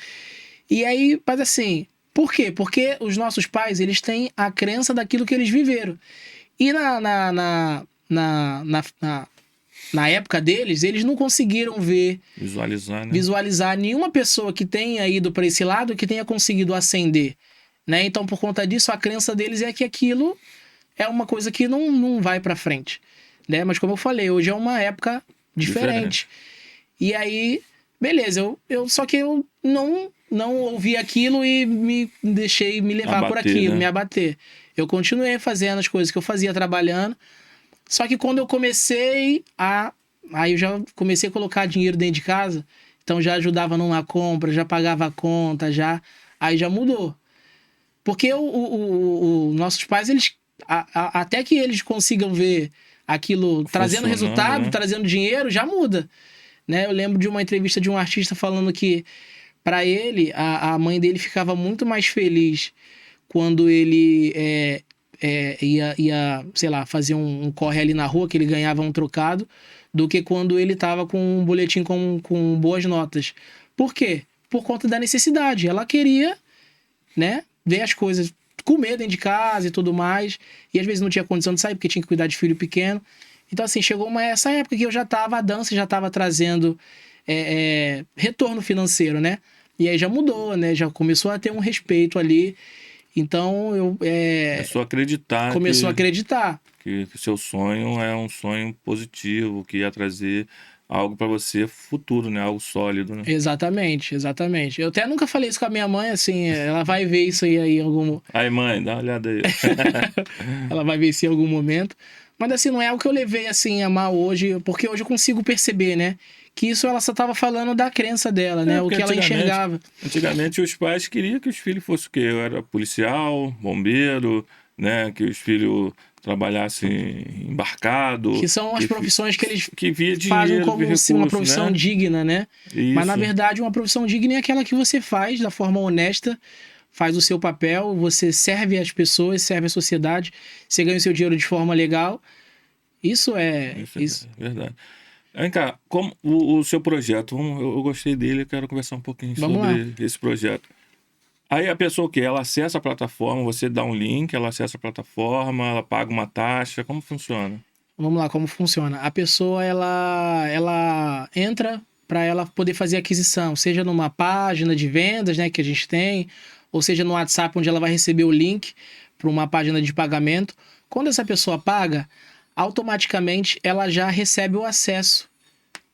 E aí, mas assim, por quê? Porque os nossos pais, eles têm a crença daquilo que eles viveram. E na época deles, eles não conseguiram visualizar nenhuma pessoa que tenha ido para esse lado que tenha conseguido ascender. Né? Então, por conta disso, a crença deles é que aquilo é uma coisa que não vai pra frente, né? Mas como eu falei, hoje é uma época diferente. E aí, beleza, só que eu não ouvi aquilo e me deixei me levar por aquilo, né? Me abater. Eu continuei fazendo as coisas que eu fazia trabalhando, só que quando eu comecei aí eu já comecei a colocar dinheiro dentro de casa, então já ajudava numa compra, já pagava a conta, aí já mudou. Porque nossos pais, eles até que eles consigam ver aquilo trazendo resultado, né? Trazendo dinheiro, já muda. Né? Eu lembro de uma entrevista de um artista falando que, para ele, a mãe dele ficava muito mais feliz quando ele ia, sei lá, fazer um corre ali na rua, que ele ganhava um trocado, do que quando ele estava com um boletim com boas notas. Por quê? Por conta da necessidade. Ela queria, né, ver as coisas, comer dentro de casa e tudo mais, e às vezes não tinha condição de sair porque tinha que cuidar de filho pequeno. Então assim, chegou essa época que a dança já estava trazendo retorno financeiro, né? E aí já mudou, né? Já começou a ter um respeito ali. Então começou a acreditar que o seu sonho é um sonho positivo, que ia trazer algo para você futuro, né? Algo sólido, né? Exatamente. Eu até nunca falei isso com a minha mãe, assim, ela vai ver isso aí em algum... Aí, mãe, dá uma olhada aí. Ela vai ver isso em algum momento. Mas, assim, não é o que eu levei, assim, a mal hoje, porque hoje eu consigo perceber, né? Que isso ela só estava falando da crença dela, né? O que ela enxergava. Antigamente, os pais queriam que os filhos fossem o quê? Eu era policial, bombeiro, né? Que os filhos trabalhassem embarcado. Que são as profissões que eles via fazem como recurso, uma profissão, né, digna, né? Isso. Mas, na verdade, uma profissão digna é aquela que você faz da forma honesta, faz o seu papel, você serve as pessoas, serve a sociedade, você ganha o seu dinheiro de forma legal. Isso é verdade. Vem cá, como o seu projeto, eu gostei dele, eu quero conversar um pouquinho sobre esse projeto. Aí a pessoa ela acessa a plataforma, você dá um link, ela acessa a plataforma, ela paga uma taxa, como funciona? Vamos lá, como funciona? A pessoa, ela entra para ela poder fazer aquisição, seja numa página de vendas, né, que a gente tem, ou seja no WhatsApp, onde ela vai receber o link para uma página de pagamento. Quando essa pessoa paga, automaticamente ela já recebe o acesso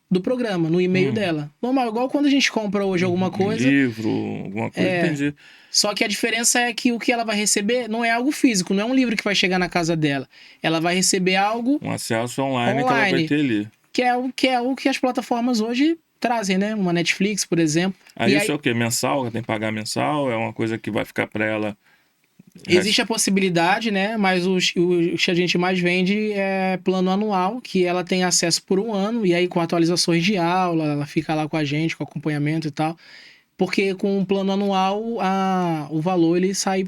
do programa, no e-mail dela. Normal, igual quando a gente compra hoje alguma coisa. Livro, alguma coisa, entendi. Só que a diferença é que o que ela vai receber não é algo físico, não é um livro que vai chegar na casa dela. Ela vai receber algo... Um acesso online que ela vai ter ali. Que é o que as plataformas hoje trazem, né? Uma Netflix, por exemplo. Aí isso é o quê? Mensal? Ela tem que pagar mensal? É uma coisa que vai ficar para ela... Existe a possibilidade, né? Mas o que a gente mais vende é plano anual, que ela tem acesso por 1 ano, e aí com atualizações de aula, ela fica lá com a gente, com acompanhamento e tal. Porque com um plano anual, o valor ele sai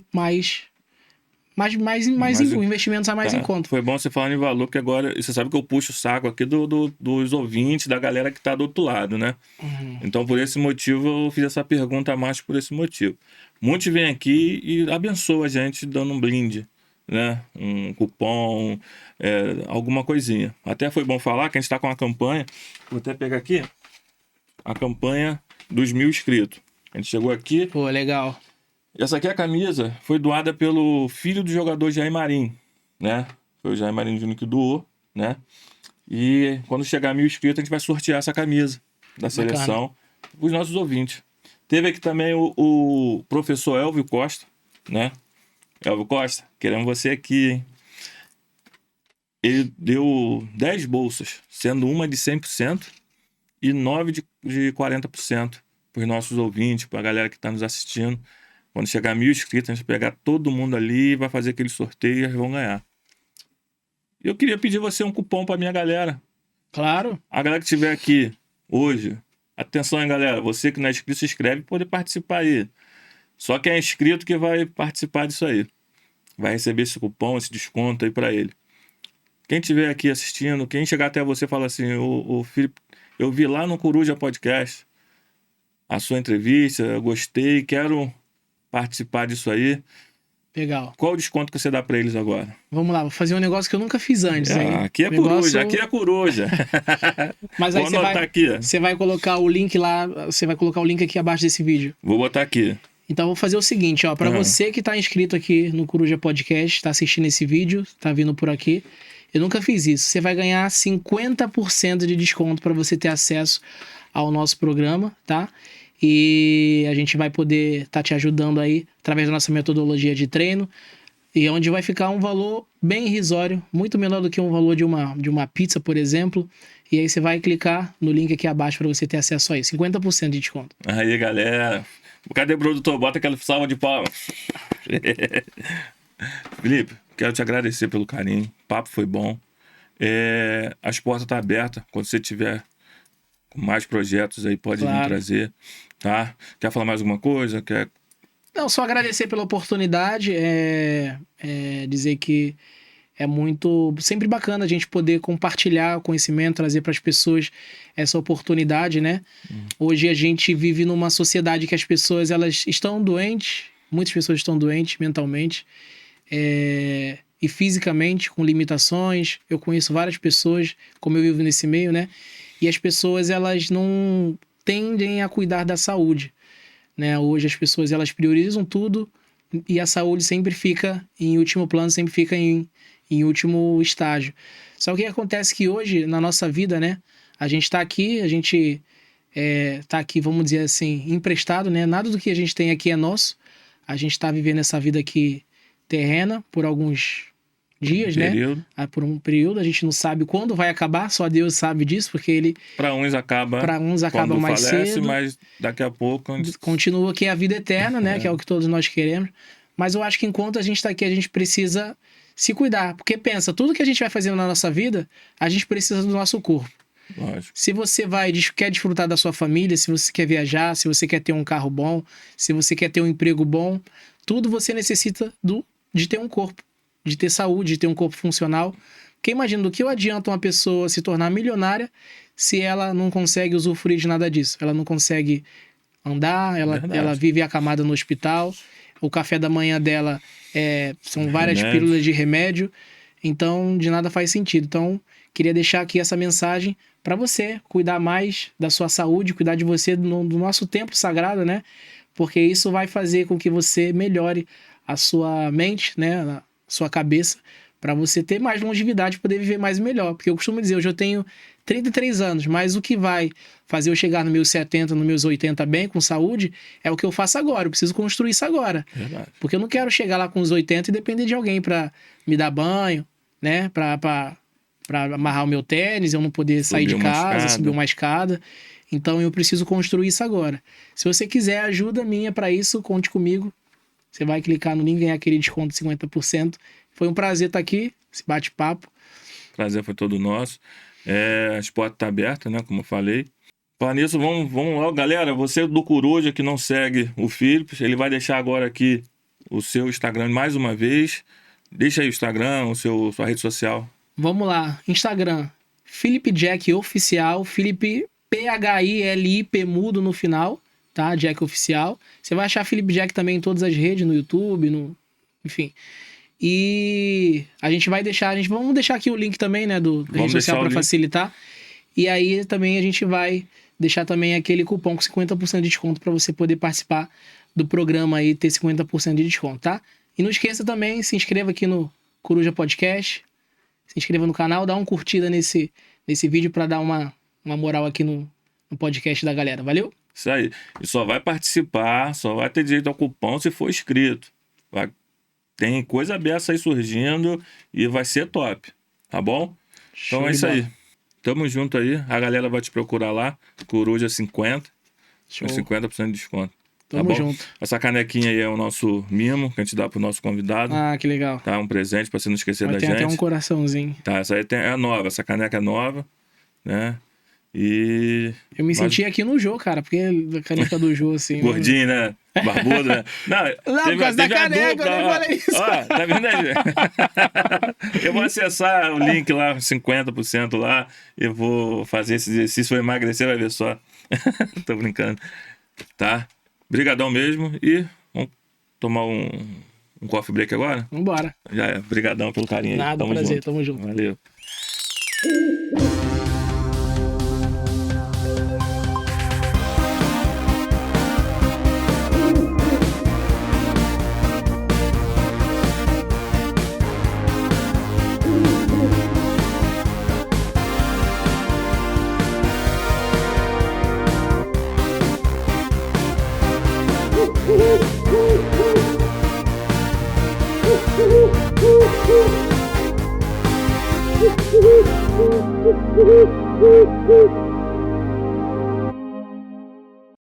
o investimento sai mais em conta. Foi bom você falar em valor, porque agora você sabe que eu puxo o saco aqui dos ouvintes, da galera que tá do outro lado, né? Então, por esse motivo, eu fiz essa pergunta a mais por esse motivo. Muitos vêm aqui e abençoam a gente dando um brinde, né? Um cupom, alguma coisinha. Até foi bom falar que a gente está com uma campanha. Vou até pegar aqui a campanha dos 1000 inscritos. A gente chegou aqui. Pô, legal. Essa aqui é a camisa, foi doada pelo filho do jogador Jair Marinho, né? Foi o Jair Marinho Júnior que doou, né? E quando chegar a 1000 inscritos, a gente vai sortear essa camisa da seleção para os nossos ouvintes. Teve aqui também o professor Elvio Costa, né? Elvio Costa, queremos você aqui, hein? Ele deu 10 bolsas, sendo uma de 100% e 9 de 40% para os nossos ouvintes, para a galera que está nos assistindo. Quando chegar a 1000 inscritos, a gente vai pegar todo mundo ali, vai fazer aquele sorteio e eles vão ganhar. Eu queria pedir você um cupom para minha galera. Claro. A galera que estiver aqui hoje, atenção, hein, galera, você que não é inscrito, se inscreve para poder participar aí. Só quem é inscrito que vai participar disso aí. Vai receber esse cupom, esse desconto aí para ele. Quem estiver aqui assistindo, quem chegar até você fala assim, ô Felipe, eu vi lá no Coruja Podcast a sua entrevista, eu gostei, quero participar disso aí. Legal. Qual o desconto que você dá para eles agora? Vamos lá, vou fazer um negócio que eu nunca fiz antes. Aqui é coruja, aqui é coruja. Mas aí você vai colocar o link lá, você vai colocar o link aqui abaixo desse vídeo. Vou botar aqui. Então vou fazer o seguinte, ó, para você que tá inscrito aqui no Coruja Podcast, tá assistindo esse vídeo, tá vindo por aqui, eu nunca fiz isso. Você vai ganhar 50% de desconto para você ter acesso ao nosso programa, tá? E a gente vai poder estar te ajudando aí através da nossa metodologia de treino, e onde vai ficar um valor bem irrisório, muito menor do que um valor de uma pizza, por exemplo. E aí você vai clicar no link aqui abaixo para você ter acesso a isso. 50% de desconto. Aí, galera. Cadê o produtor? Bota aquela salva de palmas. Felipe, quero te agradecer pelo carinho. O papo foi bom. As portas estão abertas. Quando você tiver com mais projetos aí, pode vir trazer. Tá? Quer falar mais alguma coisa? Não, só agradecer pela oportunidade, dizer que é sempre bacana a gente poder compartilhar o conhecimento, trazer para as pessoas essa oportunidade, né? Hoje a gente vive numa sociedade que as pessoas elas estão doentes, muitas pessoas estão doentes mentalmente e fisicamente, com limitações. Eu conheço várias pessoas, como eu vivo nesse meio, né? E as pessoas elas não tendem a cuidar da saúde, né? Hoje as pessoas elas priorizam tudo e a saúde sempre fica em último plano, sempre fica em último estágio. Só que o que acontece que hoje, na nossa vida, né? A gente tá aqui, tá aqui, vamos dizer assim, emprestado, né? Nada do que a gente tem aqui é nosso. A gente tá vivendo essa vida aqui terrena por alguns dias, né? Por um período, a gente não sabe quando vai acabar, só Deus sabe disso, porque ele... Para uns acaba mais cedo, mas daqui a pouco... Continua aqui a vida eterna, né? Que é o que todos nós queremos. Mas eu acho que enquanto a gente tá aqui, a gente precisa se cuidar. Porque pensa, tudo que a gente vai fazendo na nossa vida, a gente precisa do nosso corpo. Lógico. Se você quer desfrutar da sua família, se você quer viajar, se você quer ter um carro bom, se você quer ter um emprego bom, tudo você necessita de ter um corpo, de ter saúde, de ter um corpo funcional. Porque imagina, do que adianta uma pessoa se tornar milionária se ela não consegue usufruir de nada disso? Ela não consegue andar, ela vive acamada no hospital, o café da manhã dela são várias pílulas de remédio, então de nada faz sentido. Então, queria deixar aqui essa mensagem para você cuidar mais da sua saúde, cuidar de você do nosso tempo sagrado, né? Porque isso vai fazer com que você melhore a sua mente, né? A sua cabeça, Pra você ter mais longevidade e poder viver mais e melhor. Porque eu costumo dizer, hoje eu tenho 33 anos, mas o que vai fazer eu chegar nos meus 70, nos meus 80 bem, com saúde, é o que eu faço agora. Eu preciso construir isso agora. Verdade. Porque eu não quero chegar lá com os 80 e depender de alguém pra me dar banho, né? Pra amarrar o meu tênis, eu não poder sair de casa, subir uma escada. Então eu preciso construir isso agora. Se você quiser ajuda minha pra isso, conte comigo. Você vai clicar no link, ganhar aquele desconto de 50%. Foi um prazer estar aqui, esse bate-papo. Prazer foi todo nosso. As portas estão abertas, né? Como eu falei. Para nisso, vamos lá, galera. Você do Coruja que não segue o Felipe, ele vai deixar agora aqui o seu Instagram mais uma vez. Deixa aí o Instagram, sua rede social. Vamos lá. Instagram, Felipe Jack Oficial. Felipe PHILIP mudo no final, tá? Jack Oficial. Você vai achar Felipe Jack também em todas as redes, no YouTube, enfim. E a gente vai deixar, vamos deixar aqui o link também, né, da rede social para facilitar. E aí também a gente vai deixar também aquele cupom com 50% de desconto para você poder participar do programa aí, ter 50% de desconto, tá? E não esqueça também, se inscreva aqui no Coruja Podcast, se inscreva no canal, dá uma curtida nesse vídeo para dar uma moral aqui no podcast da galera, valeu? Isso aí. E só vai participar, só vai ter direito ao cupom se for inscrito. Tem coisa aberta aí surgindo e vai ser top, tá bom? Então é isso aí. Tamo junto aí. A galera vai te procurar lá. Coruja 50. Com 50% de desconto. Tamo junto. Essa canequinha aí é o nosso mimo que a gente dá pro nosso convidado. Ah, que legal. Tá, um presente pra você não esquecer da gente. Tem até um coraçãozinho. Tá, essa aí é nova. Essa caneca é nova, né? E... Eu me senti aqui no Jô, cara, porque a caneca do Jô, assim... Gordinho, né? Barbudo, né? Não, por causa da caneca, eu nem falei isso. Ó, tá vendo aí? Eu vou acessar o link lá, 50% lá, eu vou fazer esse exercício, vou emagrecer, vai ver só. Tô brincando. Tá? Brigadão mesmo e vamos tomar um coffee break agora? Vambora. Já é. Brigadão pelo carinho aí. Nada, prazer, tamo junto. Valeu. Woo!